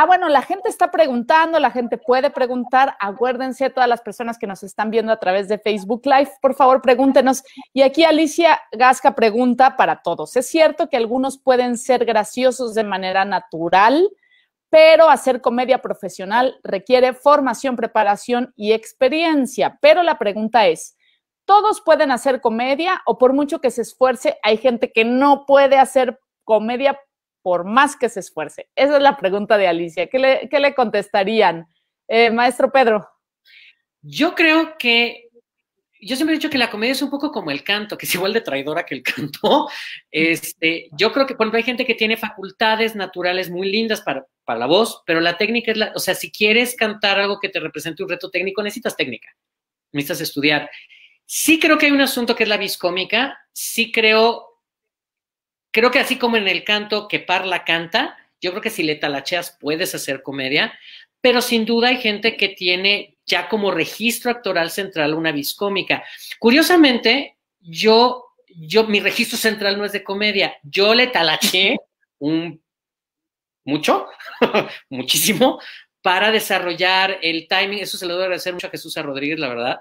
bueno, la gente está preguntando, la gente puede preguntar, acuérdense, todas las personas que nos están viendo a través de Facebook Live, por favor, pregúntenos. Y aquí Alicia Gasca pregunta para todos, ¿es cierto que algunos pueden ser graciosos de manera natural, pero hacer comedia profesional requiere formación, preparación y experiencia? Pero la pregunta es, ¿todos pueden hacer comedia o por mucho que se esfuerce, hay gente que no puede hacer comedia por más que se esfuerce? Esa es la pregunta de Alicia. ¿Qué le contestarían? Maestro Pedro. Yo creo que, yo siempre he dicho que la comedia es un poco como el canto, que es igual de traidora que el canto. Yo creo que, por ejemplo, hay gente que tiene facultades naturales muy lindas para la voz, pero la técnica es o sea, si quieres cantar algo que te represente un reto técnico, necesitas técnica, necesitas estudiar. Sí creo que hay un asunto que es la vis cómica, sí creo que así como en el canto que Parla canta, yo creo que si le talacheas puedes hacer comedia, pero sin duda hay gente que tiene ya como registro actoral central una vis cómica. Curiosamente, mi registro central no es de comedia, yo le talaché muchísimo, para desarrollar el timing. Eso se lo debo agradecer mucho a Jesús Rodríguez, la verdad,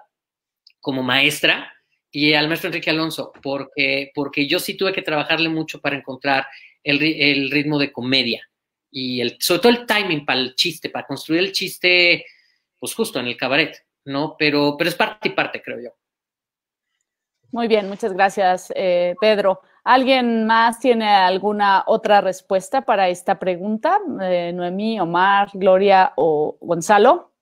como maestra, y al maestro Enrique Alonso, porque yo sí tuve que trabajarle mucho para encontrar el ritmo de comedia y sobre todo el timing para el chiste, para construir el chiste, pues justo en el cabaret, ¿no? Pero es parte y parte, creo yo. Muy bien, muchas gracias, Pedro. ¿Alguien más tiene alguna otra respuesta para esta pregunta? Noemí, Omar, Gloria o Gonzalo.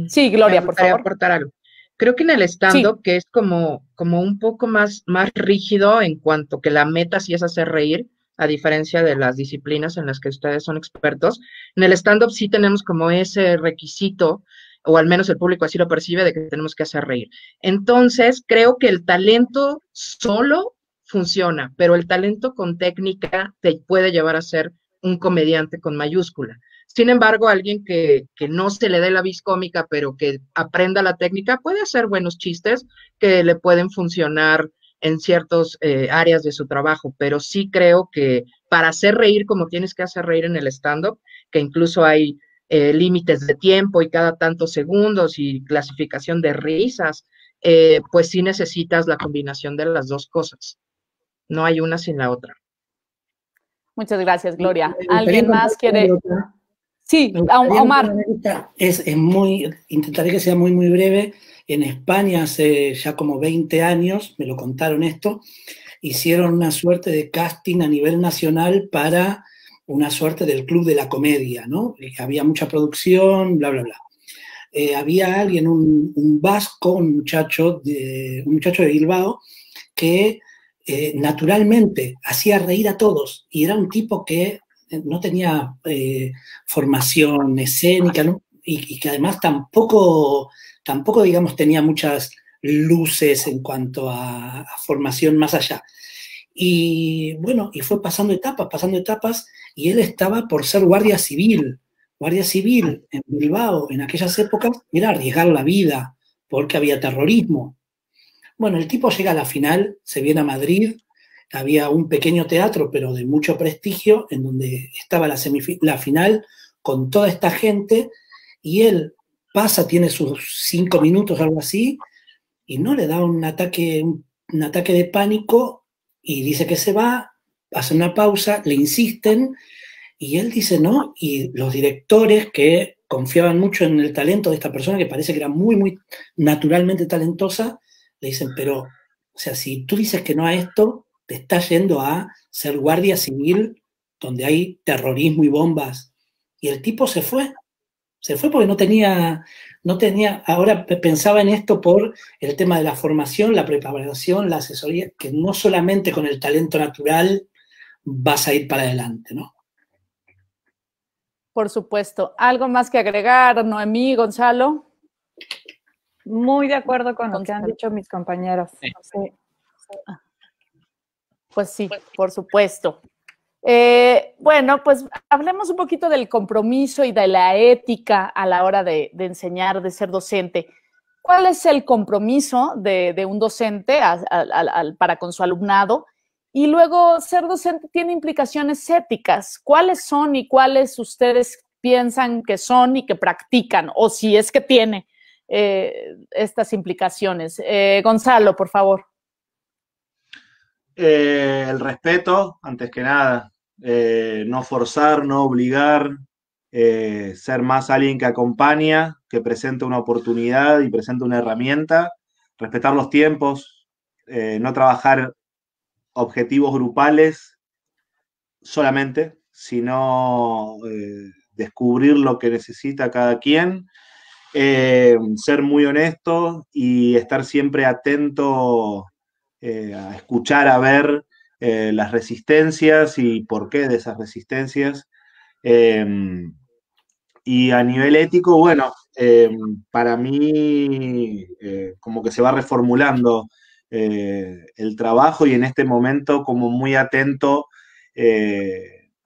Sí, Gloria, por favor. Aportar algo. Creo que en el stand-up, sí, que es como un poco más rígido en cuanto que la meta sí es hacer reír, a diferencia de las disciplinas en las que ustedes son expertos, en el stand-up sí tenemos como ese requisito, o al menos el público así lo percibe, de que tenemos que hacer reír. Entonces, creo que el talento solo funciona, pero el talento con técnica te puede llevar a ser un comediante con mayúscula. Sin embargo, alguien que no se le dé la vis cómica, pero que aprenda la técnica, puede hacer buenos chistes que le pueden funcionar en ciertas áreas de su trabajo, pero sí creo que para hacer reír como tienes que hacer reír en el stand-up, que incluso hay límites de tiempo y cada tantos segundos y clasificación de risas, pues sí necesitas la combinación de las dos cosas. No hay una sin la otra. Muchas gracias, Gloria. ¿Alguien más quiere...? Sí, Omar. Intentaré que sea muy, muy breve. En España hace ya como 20 años, me lo contaron esto, hicieron una suerte de casting a nivel nacional para una suerte del Club de la Comedia, ¿no? Había mucha producción, bla, bla, bla. Había alguien, un vasco, un muchacho de Bilbao, que naturalmente hacía reír a todos, y era un tipo que no tenía formación escénica, ¿no? Y que además tampoco, digamos, tenía muchas luces en cuanto a formación más allá. Y bueno, y fue pasando etapas, y él estaba por ser guardia civil en Bilbao. En aquellas épocas era arriesgar la vida, porque había terrorismo. Bueno, el tipo llega a la final, se viene a Madrid. Había un pequeño teatro, pero de mucho prestigio, en donde estaba la final con toda esta gente, y él, pasa, tiene sus 5 minutos, algo así, y no le da un ataque de pánico y dice que se va, hace una pausa, le insisten y él dice no, y los directores que confiaban mucho en el talento de esta persona, que parece que era muy, muy naturalmente talentosa, le dicen, pero, o sea, si tú dices que no a esto, te estás yendo a ser guardia civil donde hay terrorismo y bombas. Y el tipo se fue porque no tenía, ahora pensaba en esto por el tema de la formación, la preparación, la asesoría, que no solamente con el talento natural vas a ir para adelante, ¿no? Por supuesto. ¿Algo más que agregar, Noemí, Gonzalo? Muy de acuerdo con lo que han dicho mis compañeros. Sí. Pues sí, por supuesto. Bueno, pues hablemos un poquito del compromiso y de la ética a la hora de enseñar, de ser docente. ¿Cuál es el compromiso de un docente para con su alumnado? Y luego, ser docente tiene implicaciones éticas. ¿Cuáles son y cuáles ustedes piensan que son y que practican? O si es que tiene estas implicaciones. Gonzalo, por favor. El respeto, antes que nada. No forzar, no obligar. Ser más alguien que acompaña, que presenta una oportunidad y presenta una herramienta. Respetar los tiempos. No trabajar objetivos grupales solamente, sino descubrir lo que necesita cada quien, ser muy honesto y estar siempre atento a escuchar, a ver las resistencias y por qué de esas resistencias. Y a nivel ético, bueno, para mí como que se va reformulando el trabajo y en este momento como muy atento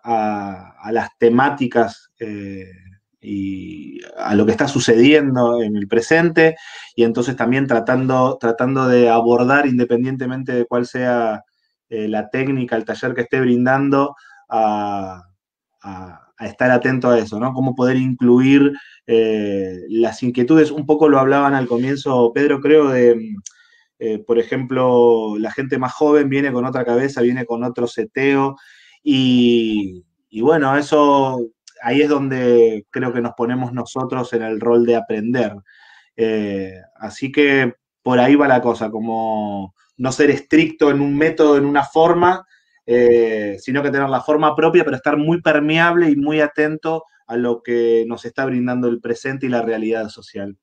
a las temáticas y a lo que está sucediendo en el presente y entonces también tratando de abordar independientemente de cuál sea la técnica, el taller que esté brindando, a estar atento a eso, ¿no? Cómo poder incluir las inquietudes, un poco lo hablaban al comienzo, Pedro, creo, de, por ejemplo, la gente más joven viene con otra cabeza, viene con otro seteo, y bueno, eso, ahí es donde creo que nos ponemos nosotros en el rol de aprender. Así que por ahí va la cosa, como no ser estricto en un método, en una forma, sino que tener la forma propia, pero estar muy permeable y muy atento a lo que nos está brindando el presente y la realidad social.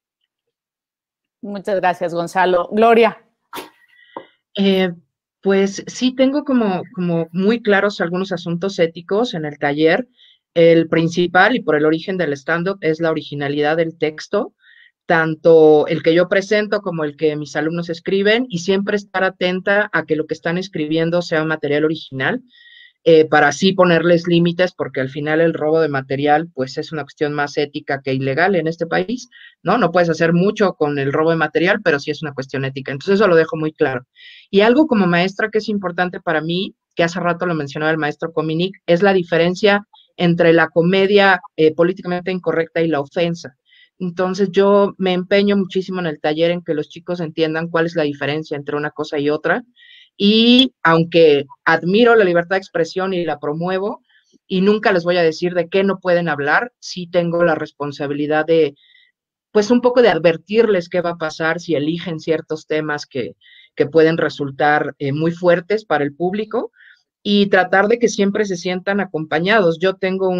Muchas gracias, Gonzalo. Gloria. Pues sí, tengo como muy claros algunos asuntos éticos en el taller. El principal, y por el origen del stand-up, es la originalidad del texto, tanto el que yo presento como el que mis alumnos escriben, y siempre estar atenta a que lo que están escribiendo sea material original, para así ponerles límites, porque al final el robo de material pues es una cuestión más ética que ilegal en este país, ¿no? No puedes hacer mucho con el robo de material, pero sí es una cuestión ética. Entonces eso lo dejo muy claro. Y algo como maestra que es importante para mí, que hace rato lo mencionaba el maestro Cominic, es la diferencia entre la comedia políticamente incorrecta y la ofensa. Entonces yo me empeño muchísimo en el taller en que los chicos entiendan cuál es la diferencia entre una cosa y otra. Y aunque admiro la libertad de expresión y la promuevo, y nunca les voy a decir de qué no pueden hablar, sí tengo la responsabilidad de, pues un poco de advertirles qué va a pasar si eligen ciertos temas que pueden resultar muy fuertes para el público, y tratar de que siempre se sientan acompañados. Yo tengo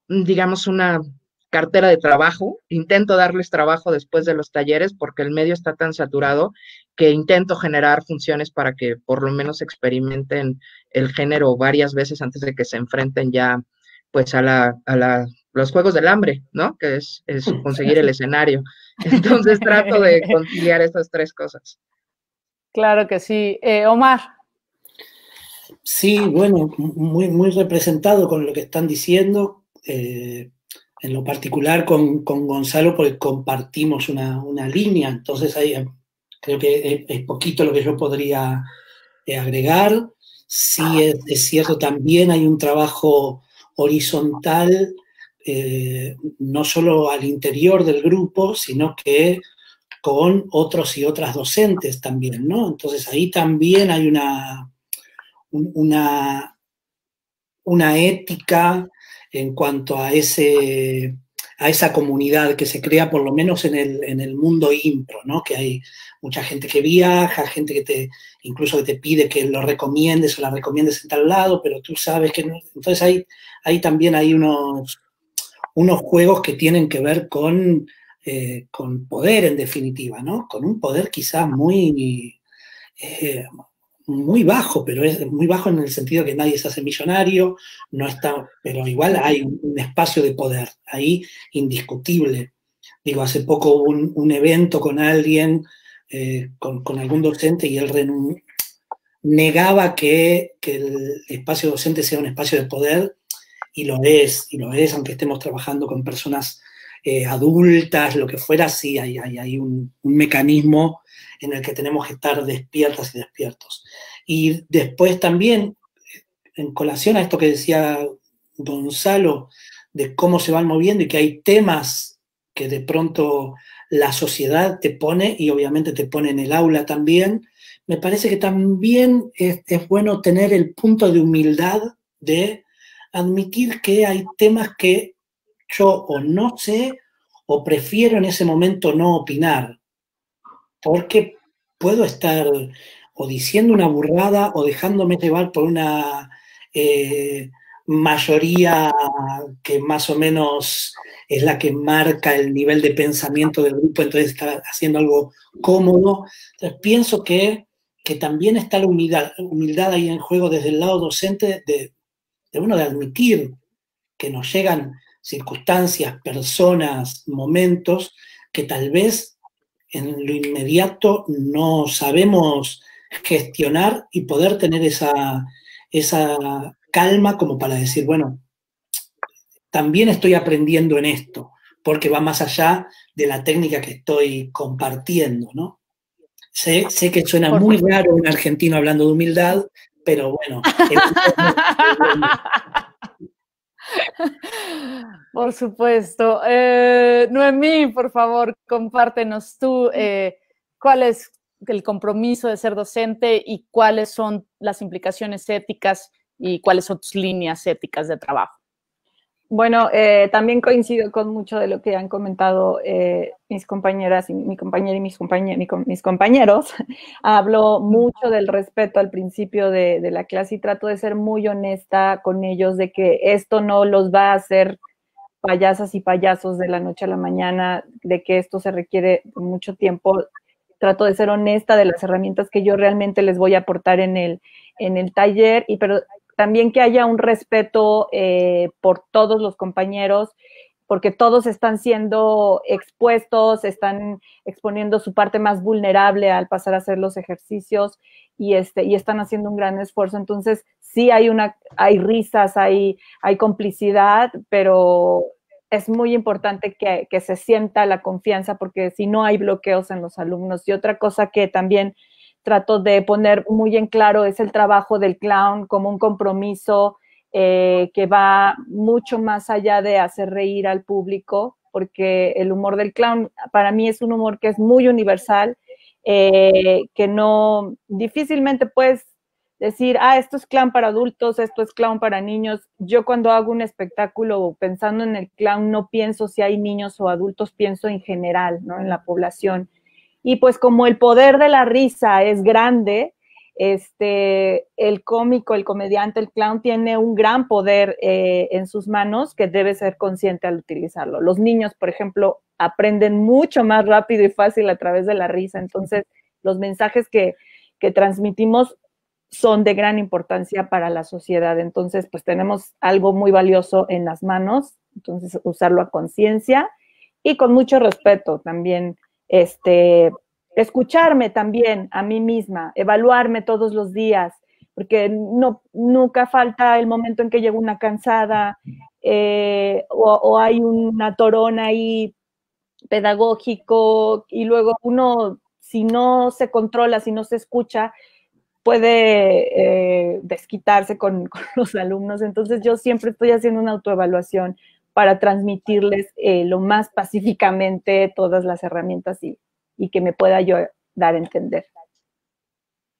digamos, una cartera de trabajo, intento darles trabajo después de los talleres porque el medio está tan saturado que intento generar funciones para que por lo menos experimenten el género varias veces antes de que se enfrenten ya pues a los Juegos del Hambre, ¿no? Que es conseguir el escenario. Entonces trato de conciliar esas tres cosas. Claro que sí. Omar. Sí, bueno, muy, muy representado con lo que están diciendo. En lo particular con Gonzalo, porque compartimos una línea, entonces ahí creo que es poquito lo que yo podría agregar. Sí, es cierto, también hay un trabajo horizontal no solo al interior del grupo, sino que con otros y otras docentes también, ¿no? Entonces ahí también hay una ética en cuanto a esa comunidad que se crea, por lo menos en el mundo impro, ¿no? Que hay mucha gente que viaja, gente que incluso que te pide que lo recomiendes o la recomiendes en tal lado, pero tú sabes que no. Entonces ahí también hay unos juegos que tienen que ver con poder, en definitiva, ¿no? Con un poder quizás muy bajo, pero es muy bajo en el sentido que nadie se hace millonario, no está, pero igual hay un espacio de poder ahí indiscutible. Digo, hace poco hubo un evento con alguien, con algún docente, y él negaba que el espacio docente sea un espacio de poder, y lo es, aunque estemos trabajando con personas adultas, lo que fuera, sí hay un mecanismo en el que tenemos que estar despiertas y despiertos. Y después también, en colación a esto que decía Gonzalo, de cómo se van moviendo y que hay temas que de pronto la sociedad te pone, y obviamente te pone en el aula también, me parece que también es bueno tener el punto de humildad de admitir que hay temas que yo o no sé o prefiero en ese momento no opinar, porque puedo estar o diciendo una burrada o dejándome llevar por una mayoría que más o menos es la que marca el nivel de pensamiento del grupo, entonces está haciendo algo cómodo. Entonces pienso que también está la humildad ahí en juego desde el lado docente de admitir que nos llegan circunstancias, personas, momentos que tal vez en lo inmediato no sabemos gestionar, y poder tener esa calma como para decir, bueno, también estoy aprendiendo en esto, porque va más allá de la técnica que estoy compartiendo, ¿no? Sé que suena muy raro un argentino hablando de humildad, pero bueno. Por supuesto. Noemí, por favor, compártenos tú cuál es el compromiso de ser docente y cuáles son las implicaciones éticas y cuáles son tus líneas éticas de trabajo. Bueno, también coincido con mucho de lo que han comentado mis compañeras y mi compañera y mis compañeros. Hablo mucho del respeto al principio de la clase y trato de ser muy honesta con ellos de que esto no los va a hacer payasas y payasos de la noche a la mañana, de que esto se requiere mucho tiempo. Trato de ser honesta de las herramientas que yo realmente les voy a aportar en el taller, pero también que haya un respeto por todos los compañeros, porque todos están siendo expuestos, están exponiendo su parte más vulnerable al pasar a hacer los ejercicios y están haciendo un gran esfuerzo. Entonces, sí hay risas, hay complicidad, pero es muy importante que se sienta la confianza, porque si no hay bloqueos en los alumnos. Y otra cosa que también trato de poner muy en claro es el trabajo del clown como un compromiso que va mucho más allá de hacer reír al público, porque el humor del clown para mí es un humor que es muy universal, que no difícilmente puedes decir, esto es clown para adultos, esto es clown para niños. Yo cuando hago un espectáculo pensando en el clown no pienso si hay niños o adultos, pienso en general, ¿no? En la población. Y pues como el poder de la risa es grande, el cómico, el comediante, el clown tiene un gran poder en sus manos que debe ser consciente al utilizarlo. Los niños, por ejemplo, aprenden mucho más rápido y fácil a través de la risa. Entonces, los mensajes que transmitimos son de gran importancia para la sociedad. Entonces, pues tenemos algo muy valioso en las manos. Entonces, usarlo a conciencia y con mucho respeto también. Escucharme también a mí misma, evaluarme todos los días, porque nunca falta el momento en que llego una cansada o hay un atorón ahí pedagógico, y luego uno, si no se controla, si no se escucha, puede desquitarse con los alumnos. Entonces yo siempre estoy haciendo una autoevaluación para transmitirles lo más pacíficamente todas las herramientas y que me pueda yo dar a entender.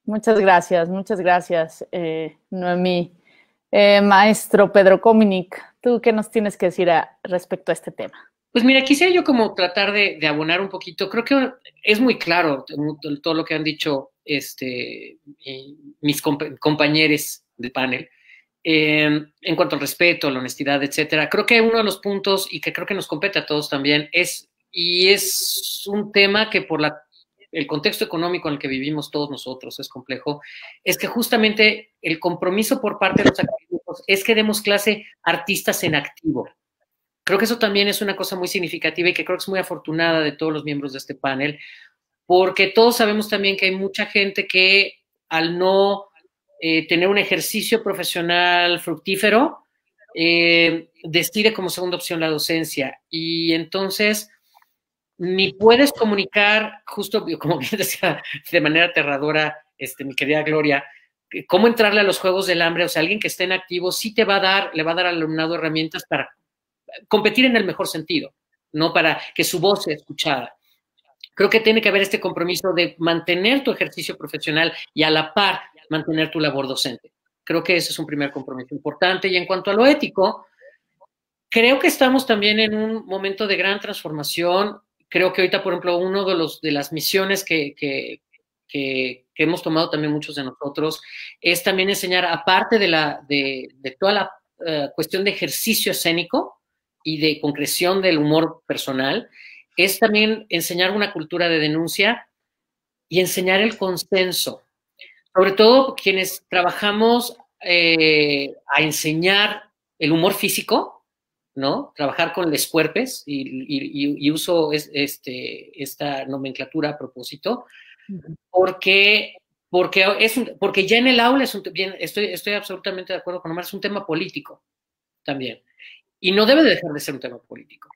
Muchas gracias, Noemí. Maestro Pedro Cominic, ¿tú qué nos tienes que decir respecto a este tema? Pues mira, quisiera yo como tratar de abonar un poquito. Creo que es muy claro todo lo que han dicho mis compañeros de panel en cuanto al respeto, la honestidad, etcétera. Creo que uno de los puntos, y que creo que nos compete a todos también, es un tema que por el contexto económico en el que vivimos todos nosotros es complejo, es que justamente el compromiso por parte de los académicos es que demos clase artistas en activo. Creo que eso también es una cosa muy significativa y que creo que es muy afortunada de todos los miembros de este panel, porque todos sabemos también que hay mucha gente que al no tener un ejercicio profesional fructífero, decide como segunda opción la docencia. Y entonces ni puedes comunicar, justo como bien decía de manera aterradora mi querida Gloria, cómo entrarle a los juegos del hambre. O sea, alguien que esté en activo sí le va a dar al alumnado herramientas para competir en el mejor sentido, no para que su voz sea escuchada. Creo que tiene que haber este compromiso de mantener tu ejercicio profesional y a la par mantener tu labor docente. Creo que ese es un primer compromiso importante. Y en cuanto a lo ético, creo que estamos también en un momento de gran transformación. Creo que ahorita, por ejemplo, uno de las misiones que hemos tomado también muchos de nosotros es también enseñar, aparte de toda la cuestión de ejercicio escénico y de concreción del humor personal, es también enseñar una cultura de denuncia y enseñar el consenso. Sobre todo quienes trabajamos a enseñar el humor físico, ¿no? Trabajar con les cuerpes y uso esta nomenclatura a propósito, porque ya en el aula estoy absolutamente de acuerdo con Omar, es un tema político también. Y no debe dejar de ser un tema político.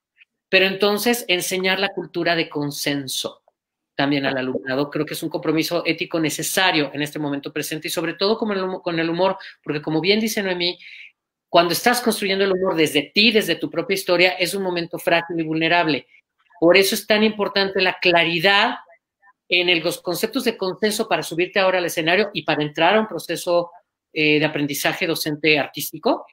Pero entonces enseñar la cultura de consenso también al alumnado, creo que es un compromiso ético necesario en este momento presente y sobre todo con el humor, porque como bien dice Noemí, cuando estás construyendo el humor desde ti, desde tu propia historia, es un momento frágil y vulnerable. Por eso es tan importante la claridad en los conceptos de consenso para subirte ahora al escenario y para entrar a un proceso de aprendizaje docente artístico,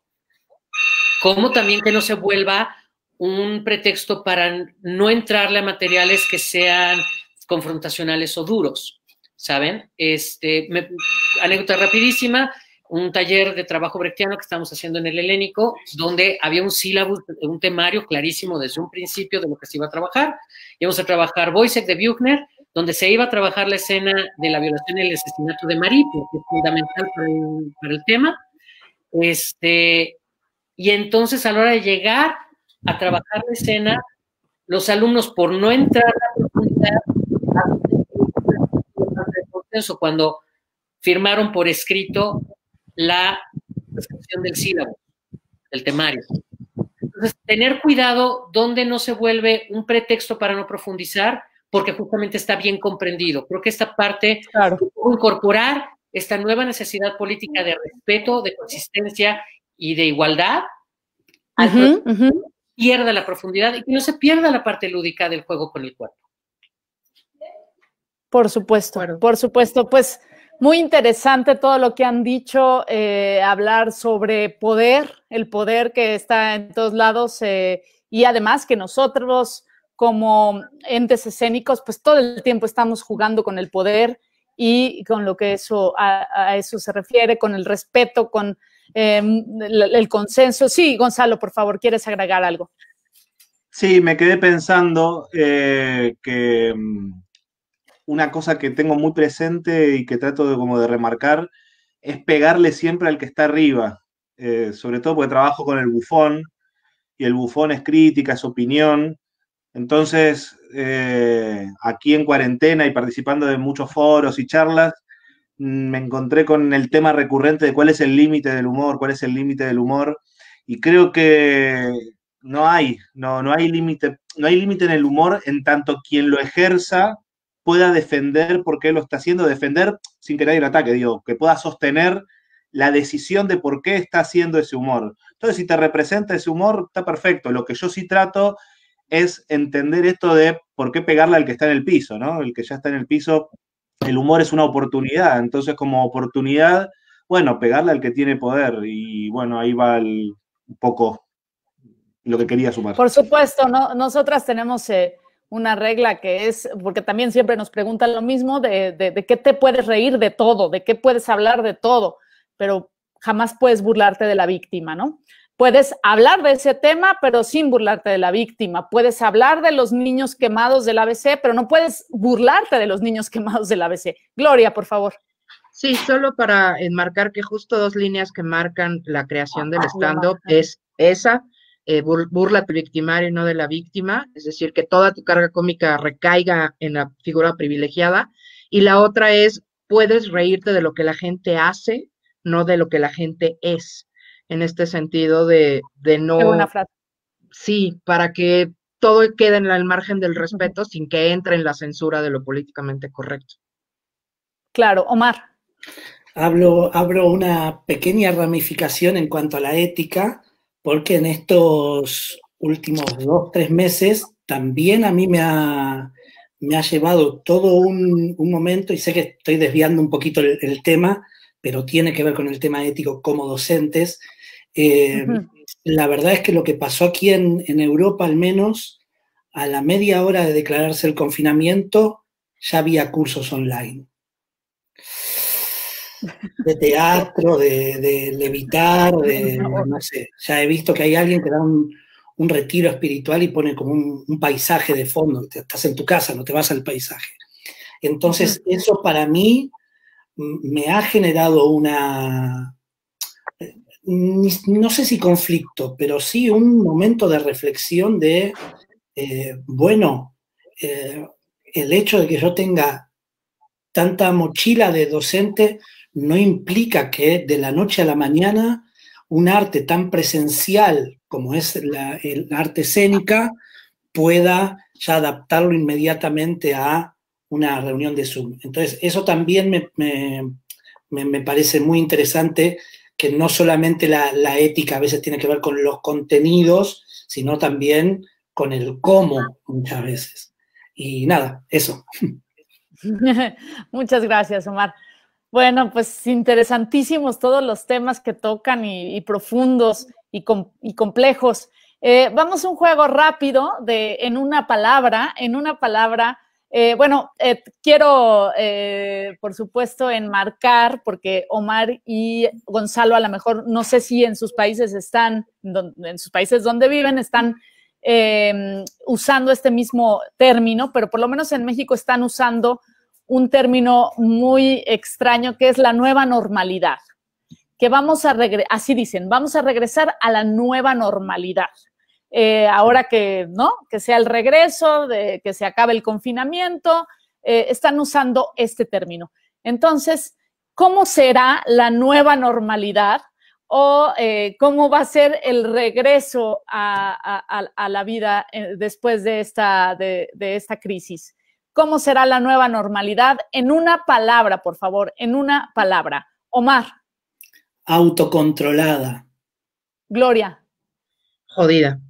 como también que no se vuelva un pretexto para no entrarle a materiales que sean confrontacionales o duros, ¿saben? Anécdota rapidísima, un taller de trabajo brechtiano que estamos haciendo en el Helénico, donde había un sílabus, un temario clarísimo desde un principio de lo que se iba a trabajar. Íbamos a trabajar Wojciech de Buchner, donde se iba a trabajar la escena de la violación y el asesinato de Marie, que es fundamental para el tema. Y entonces, a la hora de llegar a trabajar la escena, los alumnos, por no entrar a la profundidad, cuando firmaron por escrito la descripción del sílabo, del temario. Entonces, tener cuidado donde no se vuelve un pretexto para no profundizar, porque justamente está bien comprendido. Creo que esta parte, claro, incorporar esta nueva necesidad política de respeto, de consistencia y de igualdad, pierda la profundidad y que no se pierda la parte lúdica del juego con el cuerpo. Por supuesto, claro. Por supuesto. Pues muy interesante todo lo que han dicho, hablar sobre poder, el poder que está en todos lados y además que nosotros como entes escénicos, pues todo el tiempo estamos jugando con el poder y con lo que a eso se refiere, con el respeto, con el consenso. Sí, Gonzalo, por favor, ¿quieres agregar algo? Sí, me quedé pensando que una cosa que tengo muy presente y que trato como de remarcar es pegarle siempre al que está arriba, sobre todo porque trabajo con el bufón y el bufón es crítica, es opinión. Entonces, aquí en cuarentena y participando de muchos foros y charlas, me encontré con el tema recurrente de cuál es el límite del humor, cuál es el límite del humor, y creo que no hay límite en el humor en tanto quien lo ejerza pueda defender por qué lo está haciendo, defender sin que nadie lo ataque, digo, que pueda sostener la decisión de por qué está haciendo ese humor. Entonces, si te representa ese humor, está perfecto. Lo que yo sí trato es entender esto de por qué pegarle al que está en el piso, ¿no? El que ya está en el piso, el humor es una oportunidad, entonces como oportunidad, bueno, pegarle al que tiene poder, y bueno, ahí va un poco lo que quería sumar. Por supuesto, ¿no? Nosotras tenemos una regla que es, porque también siempre nos preguntan lo mismo, de qué te puedes reír de todo, de qué puedes hablar de todo, pero jamás puedes burlarte de la víctima, ¿no? Puedes hablar de ese tema, pero sin burlarte de la víctima. Puedes hablar de los niños quemados del ABC, pero no puedes burlarte de los niños quemados del ABC. Gloria, por favor. Sí, solo para enmarcar que justo dos líneas que marcan la creación del stand-up es esa, burla a tu victimario y no de la víctima, es decir, que toda tu carga cómica recaiga en la figura privilegiada, y la otra es, puedes reírte de lo que la gente hace, no de lo que la gente es, en este sentido de no... Qué buena frase. Sí, para que todo quede en el margen del respeto sin que entre en la censura de lo políticamente correcto. Claro, Omar. Abro una pequeña ramificación en cuanto a la ética, porque en estos últimos 2-3 meses también a mí me ha llevado todo un momento, y sé que estoy desviando un poquito el tema, pero tiene que ver con el tema ético como docentes. La verdad es que lo que pasó aquí en Europa, al menos, a la media hora de declararse el confinamiento, ya había cursos online. De teatro, de levitar, no sé. Ya he visto que hay alguien que da un retiro espiritual y pone como un paisaje de fondo. Estás en tu casa, no te vas al paisaje. Entonces, eso para mí me ha generado una... no sé si conflicto, pero sí un momento de reflexión de, bueno, el hecho de que yo tenga tanta mochila de docente no implica que de la noche a la mañana un arte tan presencial como es el arte escénica pueda ya adaptarlo inmediatamente a una reunión de Zoom. Entonces, eso también me parece muy interesante, que no solamente la ética a veces tiene que ver con los contenidos, sino también con el cómo muchas veces. Y nada, eso. Muchas gracias, Omar. Bueno, pues interesantísimos todos los temas que tocan y profundos y complejos. Vamos a un juego rápido en una palabra. Quiero, por supuesto, enmarcar, porque Omar y Gonzalo a lo mejor, no sé si en sus países donde viven están usando este mismo término, pero por lo menos en México están usando un término muy extraño que es la nueva normalidad, que así dicen, vamos a regresar a la nueva normalidad. Ahora que sea el regreso, que se acabe el confinamiento, están usando este término. Entonces, ¿cómo será la nueva normalidad? O cómo va a ser el regreso a la vida después de esta crisis. ¿Cómo será la nueva normalidad? En una palabra, por favor, en una palabra. Omar. Autocontrolada. Gloria. Jodida.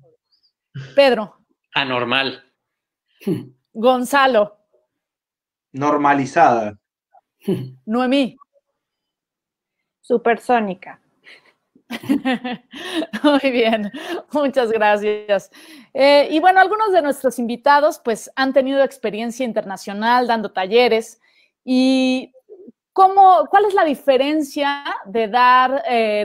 Pedro. Anormal. Gonzalo. Normalizada. Noemí. Supersónica. Muy bien, muchas gracias. Y bueno, algunos de nuestros invitados pues han tenido experiencia internacional dando talleres. ¿Y cuál es la diferencia de dar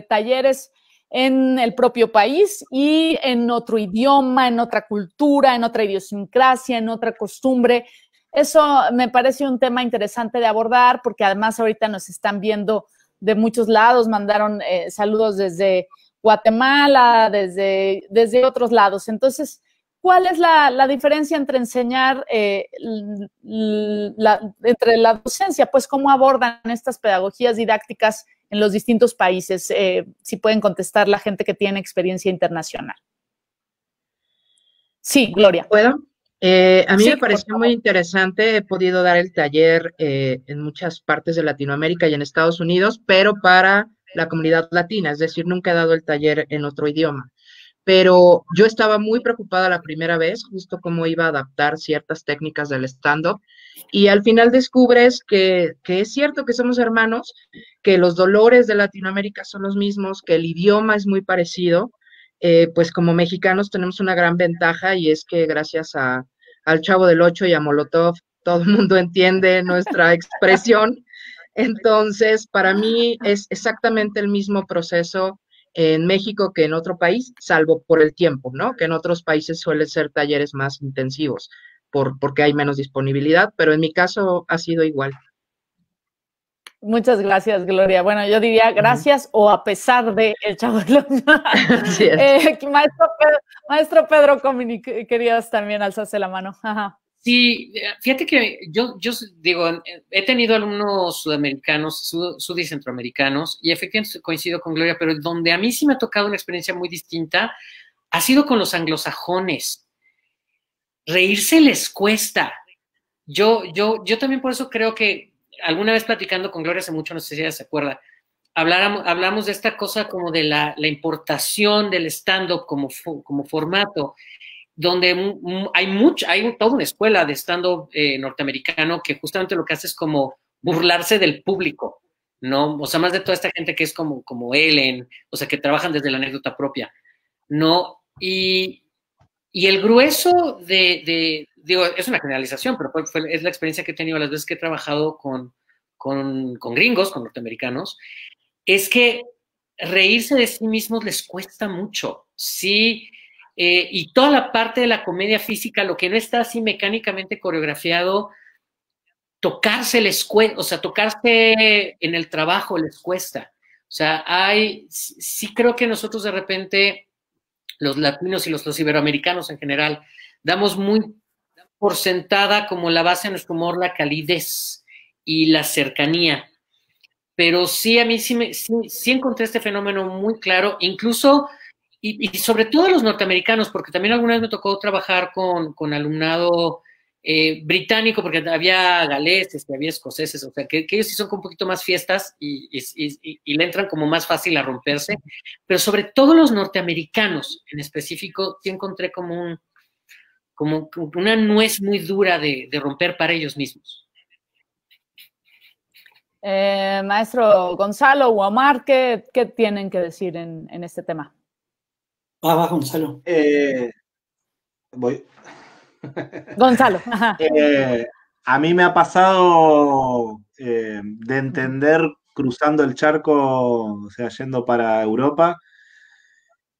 talleres en el propio país y en otro idioma, en otra cultura, en otra idiosincrasia, en otra costumbre? Eso me parece un tema interesante de abordar, porque además ahorita nos están viendo de muchos lados, mandaron saludos desde Guatemala, desde otros lados. Entonces, ¿cuál es la diferencia entre enseñar, entre la docencia? Pues, ¿cómo abordan estas pedagogías didácticas en los distintos países? Si pueden contestar la gente que tiene experiencia internacional. Sí, Gloria. ¿Puedo? A mí me pareció muy interesante, he podido dar el taller en muchas partes de Latinoamérica y en Estados Unidos, pero para la comunidad latina, es decir, nunca he dado el taller en otro idioma. Pero yo estaba muy preocupada la primera vez, justo cómo iba a adaptar ciertas técnicas del stand-up, y al final descubres que es cierto que somos hermanos, que los dolores de Latinoamérica son los mismos, que el idioma es muy parecido. Pues como mexicanos tenemos una gran ventaja, y es que gracias al Chavo del Ocho y a Molotov, todo el mundo entiende nuestra expresión. Entonces, para mí es exactamente el mismo proceso en México que en otro país, salvo por el tiempo, ¿no? Que en otros países suelen ser talleres más intensivos porque hay menos disponibilidad, pero en mi caso ha sido igual. Muchas gracias, Gloria. Bueno, yo diría gracias o a pesar de el Chavo del Ocho. Maestro Pedro Comini, querías también alzarse la mano. Ajá. Sí, fíjate que yo digo, he tenido alumnos sudamericanos, sud y centroamericanos, y efectivamente coincido con Gloria, pero donde a mí sí me ha tocado una experiencia muy distinta ha sido con los anglosajones. Reírse les cuesta. Yo también por eso creo que alguna vez platicando con Gloria hace mucho, no sé si ella se acuerda, hablamos de esta cosa como de la importación del stand-up como formato, donde hay toda una escuela de stand-up norteamericano que justamente lo que hace es como burlarse del público, ¿no? O sea, más de toda esta gente que es como Ellen, o sea, que trabajan desde la anécdota propia, ¿no? Y el grueso digo, es una generalización, pero es la experiencia que he tenido las veces que he trabajado con gringos, con norteamericanos, es que reírse de sí mismos les cuesta mucho, sí. Y toda la parte de la comedia física, lo que no está así mecánicamente coreografiado, tocarse les cuesta, o sea, tocarse en el trabajo les cuesta. O sea, sí creo que nosotros de repente, los latinos y los iberoamericanos en general, damos muy por sentada como la base de nuestro humor la calidez y la cercanía. Pero sí, a mí sí encontré este fenómeno muy claro, incluso... Y sobre todo los norteamericanos, porque también alguna vez me tocó trabajar con alumnado británico, porque había galeses, había escoceses, o sea, que ellos sí son como un poquito más fiestas y le entran como más fácil a romperse, pero sobre todo los norteamericanos en específico, sí encontré como una nuez muy dura de romper para ellos mismos. Maestro Gonzalo o Omar, ¿qué tienen que decir en este tema? Va, Gonzalo. Voy. Gonzalo. A mí me ha pasado de entender cruzando el charco, o sea, yendo para Europa,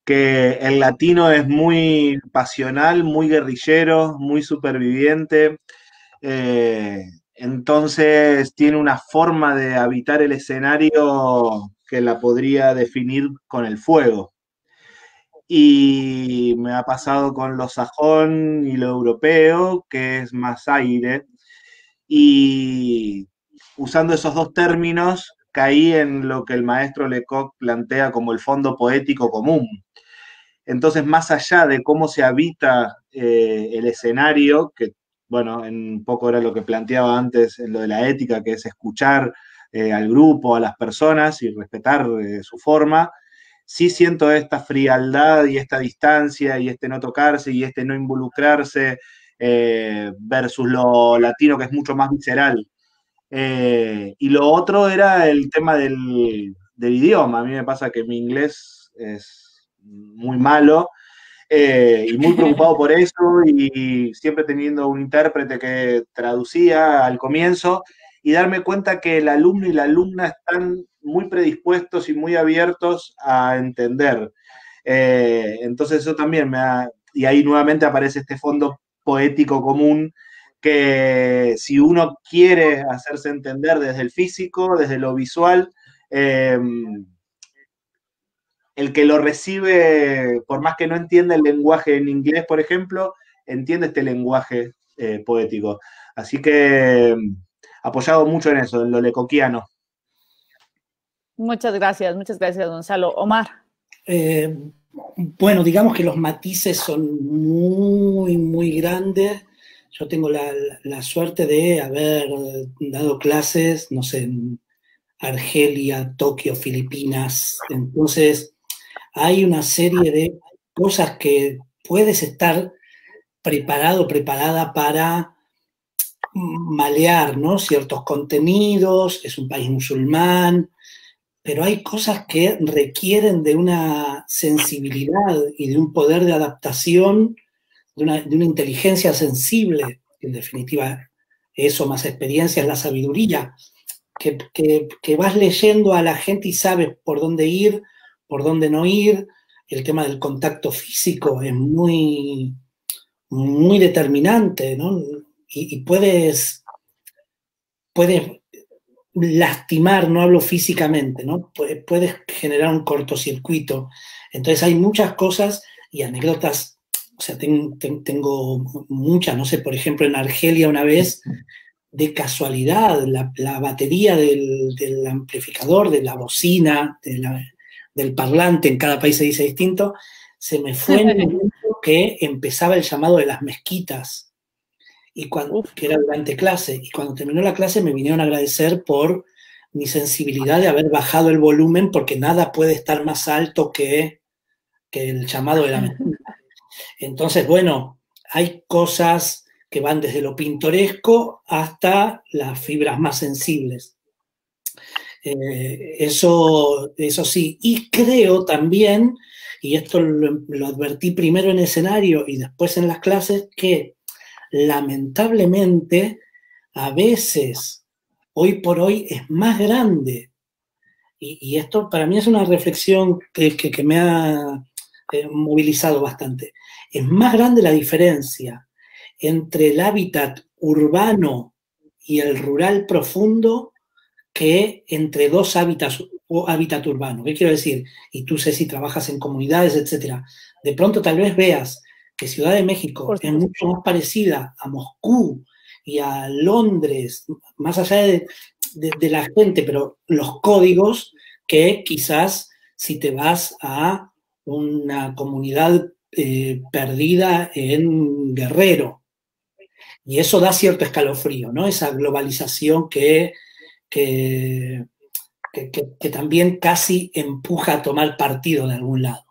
que el latino es muy pasional, muy guerrillero, muy superviviente. Entonces tiene una forma de habitar el escenario que la podría definir con el fuego. Y me ha pasado con lo sajón y lo europeo, que es más aire. Y usando esos dos términos, caí en lo que el maestro Lecoq plantea como el fondo poético común. Entonces, más allá de cómo se habita el escenario, que, bueno, en un poco era lo que planteaba antes en lo de la ética, que es escuchar al grupo, a las personas y respetar su forma, sí siento esta frialdad y esta distancia y este no tocarse y este no involucrarse versus lo latino, que es mucho más visceral. Y lo otro era el tema del idioma. A mí me pasa que mi inglés es muy malo y muy preocupado por eso, y siempre teniendo un intérprete que traducía al comienzo, y darme cuenta que el alumno y la alumna están muy predispuestos y muy abiertos a entender. Entonces eso también y ahí nuevamente aparece este fondo poético común, que si uno quiere hacerse entender desde el físico, desde lo visual, el que lo recibe, por más que no entienda el lenguaje en inglés, por ejemplo, entiende este lenguaje poético. Así que apoyado mucho en eso, en lo lecoquiano. Muchas gracias, Gonzalo. Omar. Bueno, digamos que los matices son muy, muy grandes. Yo tengo la suerte de haber dado clases, no sé, Argelia, Tokio, Filipinas. Entonces, hay una serie de cosas que puedes estar preparado, preparada para malear, ¿no? Ciertos contenidos, es un país musulmán, pero hay cosas que requieren de una sensibilidad y de un poder de adaptación, de una inteligencia sensible, que en definitiva eso más experiencia es la sabiduría, que vas leyendo a la gente y sabes por dónde ir, por dónde no ir. El tema del contacto físico es muy, muy determinante, ¿no? Y puedes lastimar, no hablo físicamente, ¿no? Puedes generar un cortocircuito. Entonces hay muchas cosas y anécdotas, o sea, tengo muchas, no sé, por ejemplo, en Argelia una vez, de casualidad, la batería del amplificador, de la bocina, del parlante, en cada país se dice distinto, se me fue en el momento que empezaba el llamado de las mezquitas, que era durante clase, y cuando terminó la clase me vinieron a agradecer por mi sensibilidad de haber bajado el volumen, porque nada puede estar más alto que el llamado de la mezquita. Entonces, bueno, hay cosas que van desde lo pintoresco hasta las fibras más sensibles. Eso sí, y creo también, y esto lo advertí primero en escenario y después en las clases, que lamentablemente a veces, hoy por hoy, es más grande. Y esto para mí es una reflexión que me ha movilizado bastante. Es más grande la diferencia entre el hábitat urbano y el rural profundo que entre dos hábitats o hábitat urbano. ¿Qué quiero decir? Y tú, Ceci, trabajas en comunidades, etcétera. De pronto tal vez veas que Ciudad de México es mucho más parecida a Moscú y a Londres, más allá de la gente, pero los códigos, que quizás si te vas a una comunidad perdida en Guerrero. Y eso da cierto escalofrío, ¿no? Esa globalización que también casi empuja a tomar partido de algún lado.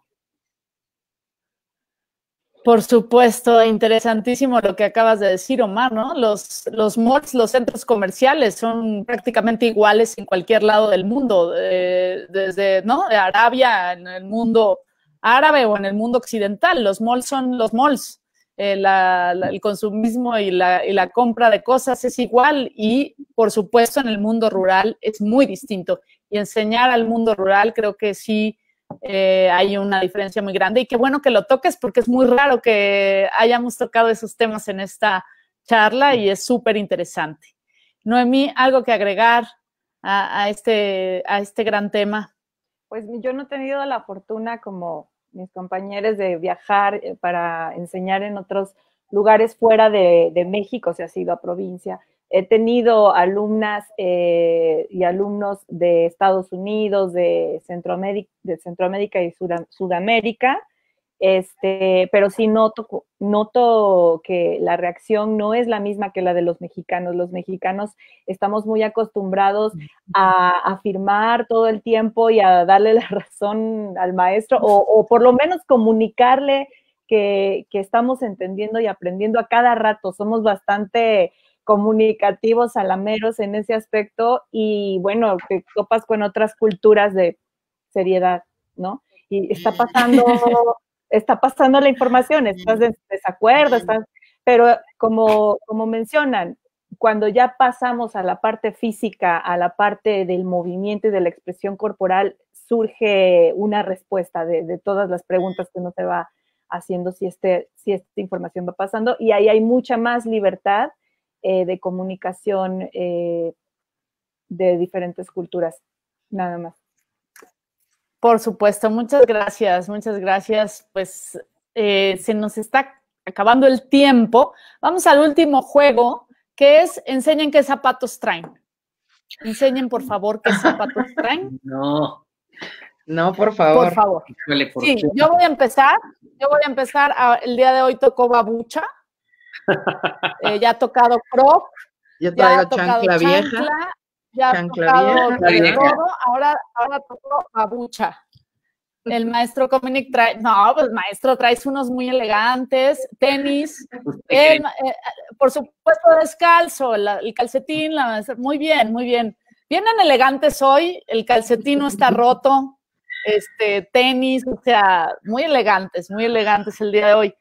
Por supuesto, interesantísimo lo que acabas de decir, Omar, ¿no? Los malls, los centros comerciales son prácticamente iguales en cualquier lado del mundo, desde, ¿no?, de Arabia, en el mundo árabe o en el mundo occidental. Los malls son los malls. El consumismo y la compra de cosas es igual, y por supuesto en el mundo rural es muy distinto, y enseñar al mundo rural creo que sí hay una diferencia muy grande, y qué bueno que lo toques porque es muy raro que hayamos tocado esos temas en esta charla y es súper interesante. Noemí, ¿algo que agregar a este gran tema? Pues yo no he tenido la fortuna como mis compañeros de viajar para enseñar en otros lugares fuera de México, si ha sido a provincia. He tenido alumnas y alumnos de Estados Unidos, de Centroamérica y Sudamérica, pero sí noto que la reacción no es la misma que la de los mexicanos. Los mexicanos estamos muy acostumbrados a afirmar todo el tiempo y a darle la razón al maestro, o por lo menos comunicarle que estamos entendiendo y aprendiendo a cada rato. Somos bastante comunicativos, salameros en ese aspecto, y bueno, te topas con otras culturas de seriedad, ¿no? Y está pasando la información, estás en desacuerdo, pero como mencionan, cuando ya pasamos a la parte física, a la parte del movimiento y de la expresión corporal, surge una respuesta de todas las preguntas que uno se va haciendo si esta información va pasando, y ahí hay mucha más libertad de comunicación de diferentes culturas, nada más. Por supuesto, muchas gracias, muchas gracias. Pues se nos está acabando el tiempo. Vamos al último juego, que es enseñen qué zapatos traen. Enseñen, por favor, qué zapatos traen. No, por favor. Por favor. Sí, yo voy a empezar. El día de hoy tocó babucha. Ya ha tocado Croc. Yo traigo chancla vieja. Ya ha tocado chancla todo, ahora tocó babucha. El maestro Cominic trae, no, pues maestro, traes unos muy elegantes, tenis, por supuesto descalzo, el calcetín, muy bien, muy bien. Vienen elegantes hoy, el calcetín no está roto, tenis, o sea, muy elegantes el día de hoy.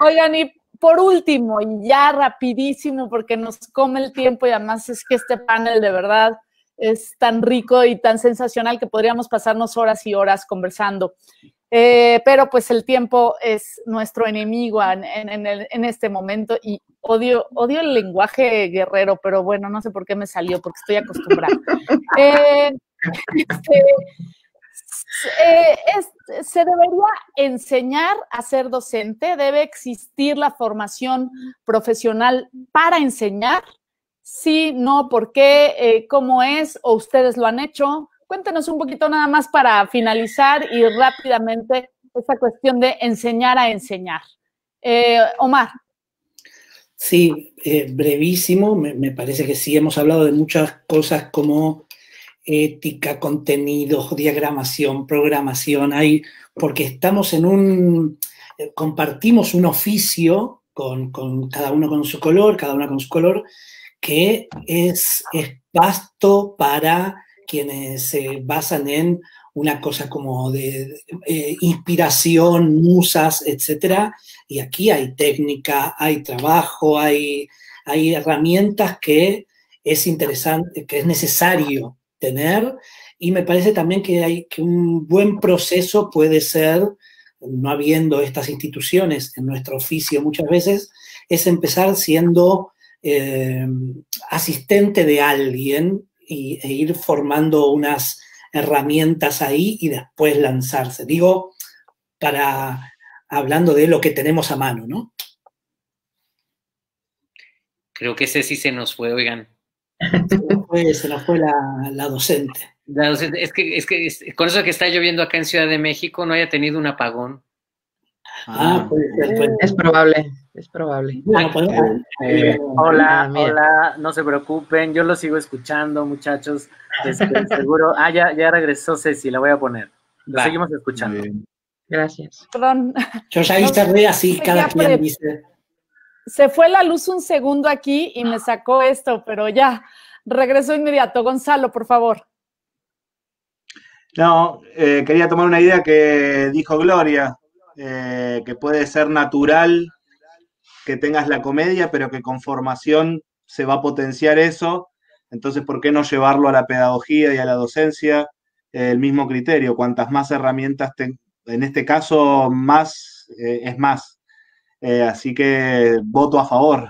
Oigan, y por último, y ya rapidísimo, porque nos come el tiempo y además es que este panel de verdad es tan rico y tan sensacional que podríamos pasarnos horas y horas conversando. Pero pues el tiempo es nuestro enemigo en este momento y odio el lenguaje guerrero, pero bueno, no sé por qué me salió, porque estoy acostumbrada. Se debería enseñar a ser docente, debe existir la formación profesional para enseñar. Sí, no, ¿por qué? ¿Cómo es? ¿O ustedes lo han hecho? Cuéntenos un poquito nada más para finalizar y rápidamente esta cuestión de enseñar a enseñar. Omar. Sí, brevísimo, me parece que sí, hemos hablado de muchas cosas como ética, contenidos, diagramación, programación, porque estamos compartimos un oficio con cada uno con su color, cada una con su color, que es vasto para quienes se basan en una cosa como de inspiración, musas, etcétera. Y aquí hay técnica, hay trabajo, hay herramientas que es interesante, que es necesario tener. Y me parece también que un buen proceso puede ser, no habiendo estas instituciones en nuestro oficio muchas veces, es empezar siendo asistente de alguien e ir formando unas herramientas ahí y después lanzarse. Digo, hablando de lo que tenemos a mano, ¿no? Creo que ese sí se nos fue, oigan. Se nos fue la docente. La docente. Es que con eso que está lloviendo acá en Ciudad de México no haya tenido un apagón. Puede ser. Es probable, es probable. Bueno, hola, no se preocupen, yo lo sigo escuchando, muchachos. Seguro. Ya regresó Ceci, la voy a poner. Lo seguimos escuchando. Gracias. Perdón. Yo ya ahí cerré así, cada quien dice. Se fue la luz un segundo aquí y me sacó esto, pero ya, regresó inmediato. Gonzalo, por favor. No, quería tomar una idea que dijo Gloria, que puede ser natural que tengas la comedia, pero que con formación se va a potenciar eso. Entonces, ¿por qué no llevarlo a la pedagogía y a la docencia? El mismo criterio, cuantas más herramientas, en este caso, más es más. Así que voto a favor.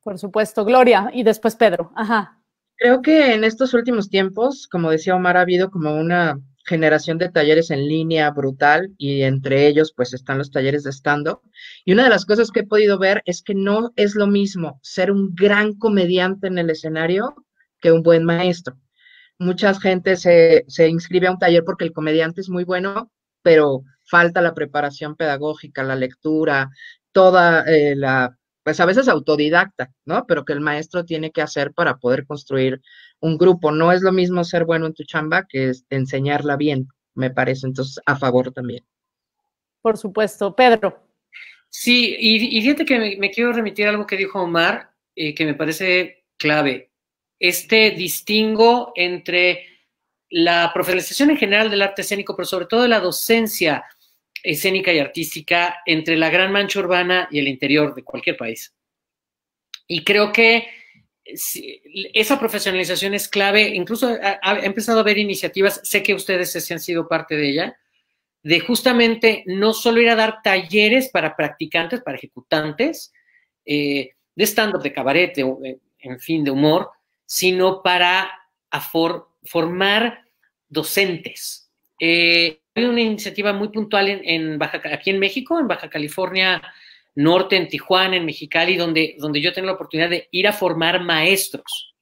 Por supuesto, Gloria, y después Pedro. Ajá. Creo que en estos últimos tiempos, como decía Omar, ha habido como una generación de talleres en línea brutal y entre ellos pues están los talleres de stand-up. Y una de las cosas que he podido ver es que no es lo mismo ser un gran comediante en el escenario que un buen maestro. Mucha gente se inscribe a un taller porque el comediante es muy bueno, pero falta la preparación pedagógica, la lectura, toda pues a veces autodidacta, ¿no? Pero que el maestro tiene que hacer para poder construir un grupo. No es lo mismo ser bueno en tu chamba que enseñarla bien, me parece. Entonces, a favor también. Por supuesto. Pedro. Sí, y fíjate que me quiero remitir a algo que dijo Omar, que me parece clave. Distingo entre la profesionalización en general del arte escénico, pero sobre todo la docencia escénica y artística entre la gran mancha urbana y el interior de cualquier país. Y creo que esa profesionalización es clave. Incluso he empezado a ver iniciativas, sé que ustedes se han sido parte de ella, de justamente no solo ir a dar talleres para practicantes, para ejecutantes, de stand-up, de cabaret, en fin, de humor, sino para formar docentes. Hay una iniciativa muy puntual aquí en México, en Baja California Norte, en Tijuana, en Mexicali, donde yo tengo la oportunidad de ir a formar maestros,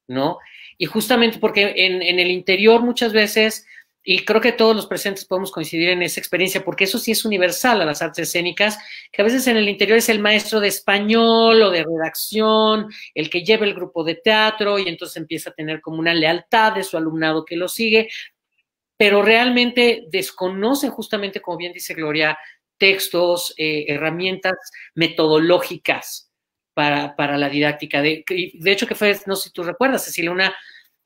¿no? Y justamente porque en el interior muchas veces Y creo que todos los presentes podemos coincidir en esa experiencia, porque eso sí es universal a las artes escénicas, que a veces en el interior es el maestro de español o de redacción, el que lleva el grupo de teatro, y entonces empieza a tener como una lealtad de su alumnado que lo sigue, pero realmente desconoce justamente, como bien dice Gloria, textos, herramientas metodológicas para la didáctica. De hecho, que fue, no sé si tú recuerdas, Cecilia,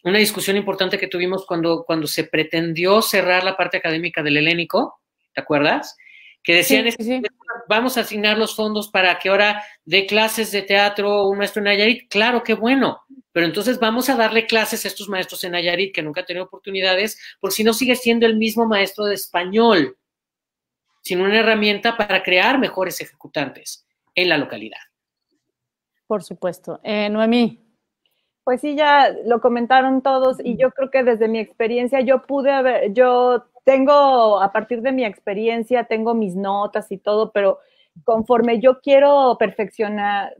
una discusión importante que tuvimos cuando se pretendió cerrar la parte académica del helénico, ¿te acuerdas? Que decían, sí. Vamos a asignar los fondos para que ahora dé clases de teatro un maestro en Nayarit. Claro, qué bueno, pero entonces vamos a darle clases a estos maestros en Nayarit que nunca han tenido oportunidades, porque si no sigue siendo el mismo maestro de español, sin una herramienta para crear mejores ejecutantes en la localidad. Por supuesto. Noemí. Pues sí, ya lo comentaron todos y yo creo que desde mi experiencia a partir de mi experiencia, tengo mis notas y todo, pero conforme yo quiero perfeccionar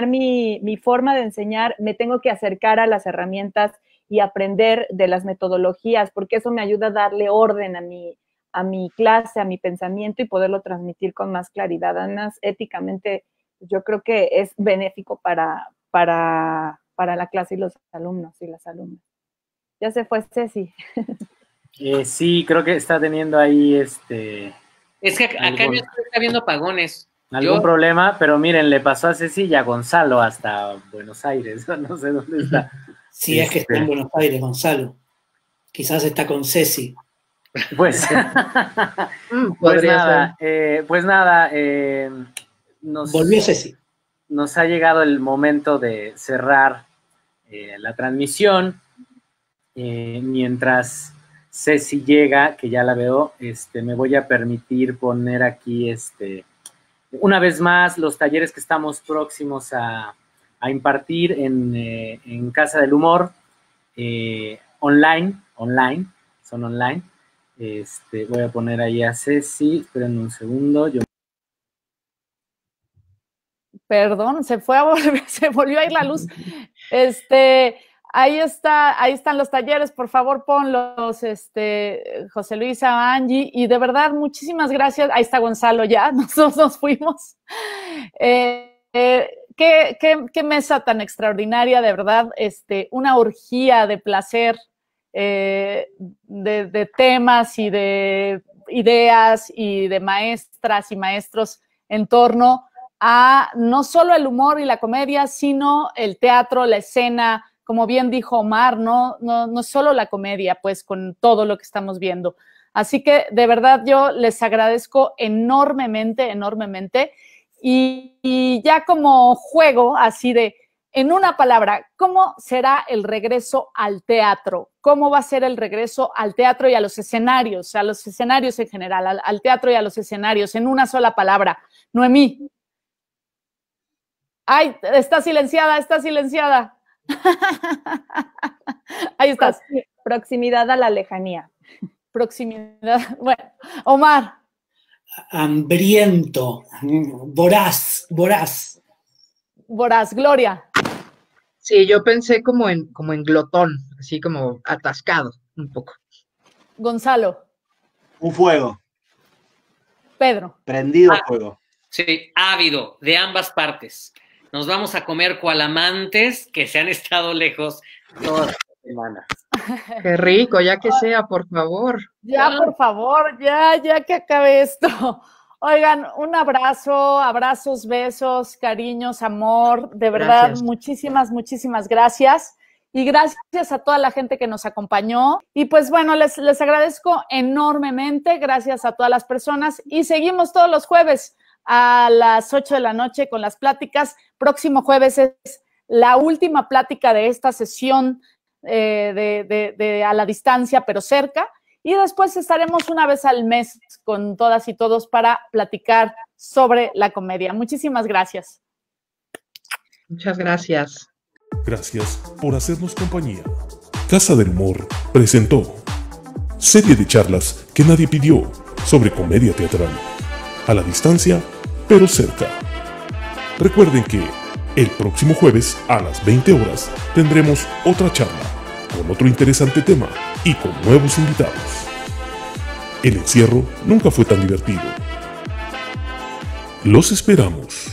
mi forma de enseñar, me tengo que acercar a las herramientas y aprender de las metodologías, porque eso me ayuda a darle orden a mi clase, a mi pensamiento y poderlo transmitir con más claridad. Además, éticamente, yo creo que es benéfico para la clase y los alumnos y las alumnas. Ya se fue Ceci. Sí, creo que está teniendo ahí Es que acá no está habiendo apagones. Algún problema, pero miren, le pasó a Ceci y a Gonzalo hasta Buenos Aires. No sé dónde está. Sí, es que está en Buenos Aires, Gonzalo. Quizás está con Ceci. Pues nada, volvió Ceci. Nos ha llegado el momento de cerrar la transmisión. Mientras Ceci llega, que ya la veo, me voy a permitir poner aquí una vez más los talleres que estamos próximos a impartir en Casa del Humor, online, son online. Voy a poner ahí a Ceci, esperen un segundo. Perdón, se volvió a ir la luz. Ahí están los talleres, por favor ponlos, José Luisa, Angie, y de verdad, muchísimas gracias. Ahí está Gonzalo ya, nosotros nos fuimos. Qué mesa tan extraordinaria, de verdad, una orgía de placer, de temas y de ideas y de maestras y maestros en torno a no solo el humor y la comedia, sino el teatro, la escena, como bien dijo Omar, no solo la comedia, pues con todo lo que estamos viendo. Así que de verdad yo les agradezco enormemente, enormemente. Y ya como juego, así de, en una palabra, ¿cómo será el regreso al teatro? ¿Cómo va a ser el regreso al teatro y a los escenarios en general, al teatro y a los escenarios, en una sola palabra? Noemí. Ay, está silenciada. Ahí estás. Proximidad a la lejanía. Proximidad. Bueno, Omar. Hambriento, voraz. Gloria. Sí, yo pensé como en glotón, así como atascado un poco. Gonzalo. Un fuego. Pedro. Prendido fuego. Sí, ávido, de ambas partes. Nos vamos a comer cual amantes que se han estado lejos todas las semanas. Qué rico, ya que sea, por favor. Ya, por favor, ya que acabe esto. Oigan, un abrazo, abrazos, besos, cariños, amor, de verdad, gracias. Muchísimas gracias. Y gracias a toda la gente que nos acompañó. Y pues bueno, les agradezco enormemente, gracias a todas las personas. Y seguimos todos los jueves a las 8 de la noche con las pláticas. Próximo jueves es la última plática de esta sesión de a la distancia, pero cerca. Y después estaremos una vez al mes con todas y todos para platicar sobre la comedia. Muchísimas gracias. Muchas gracias. Gracias por hacernos compañía. Casa del Humor presentó serie de charlas que nadie pidió sobre comedia teatral. A la distancia, pero cerca. Recuerden que el próximo jueves a las 20 horas tendremos otra charla con otro interesante tema y con nuevos invitados. El encierro nunca fue tan divertido. Los esperamos.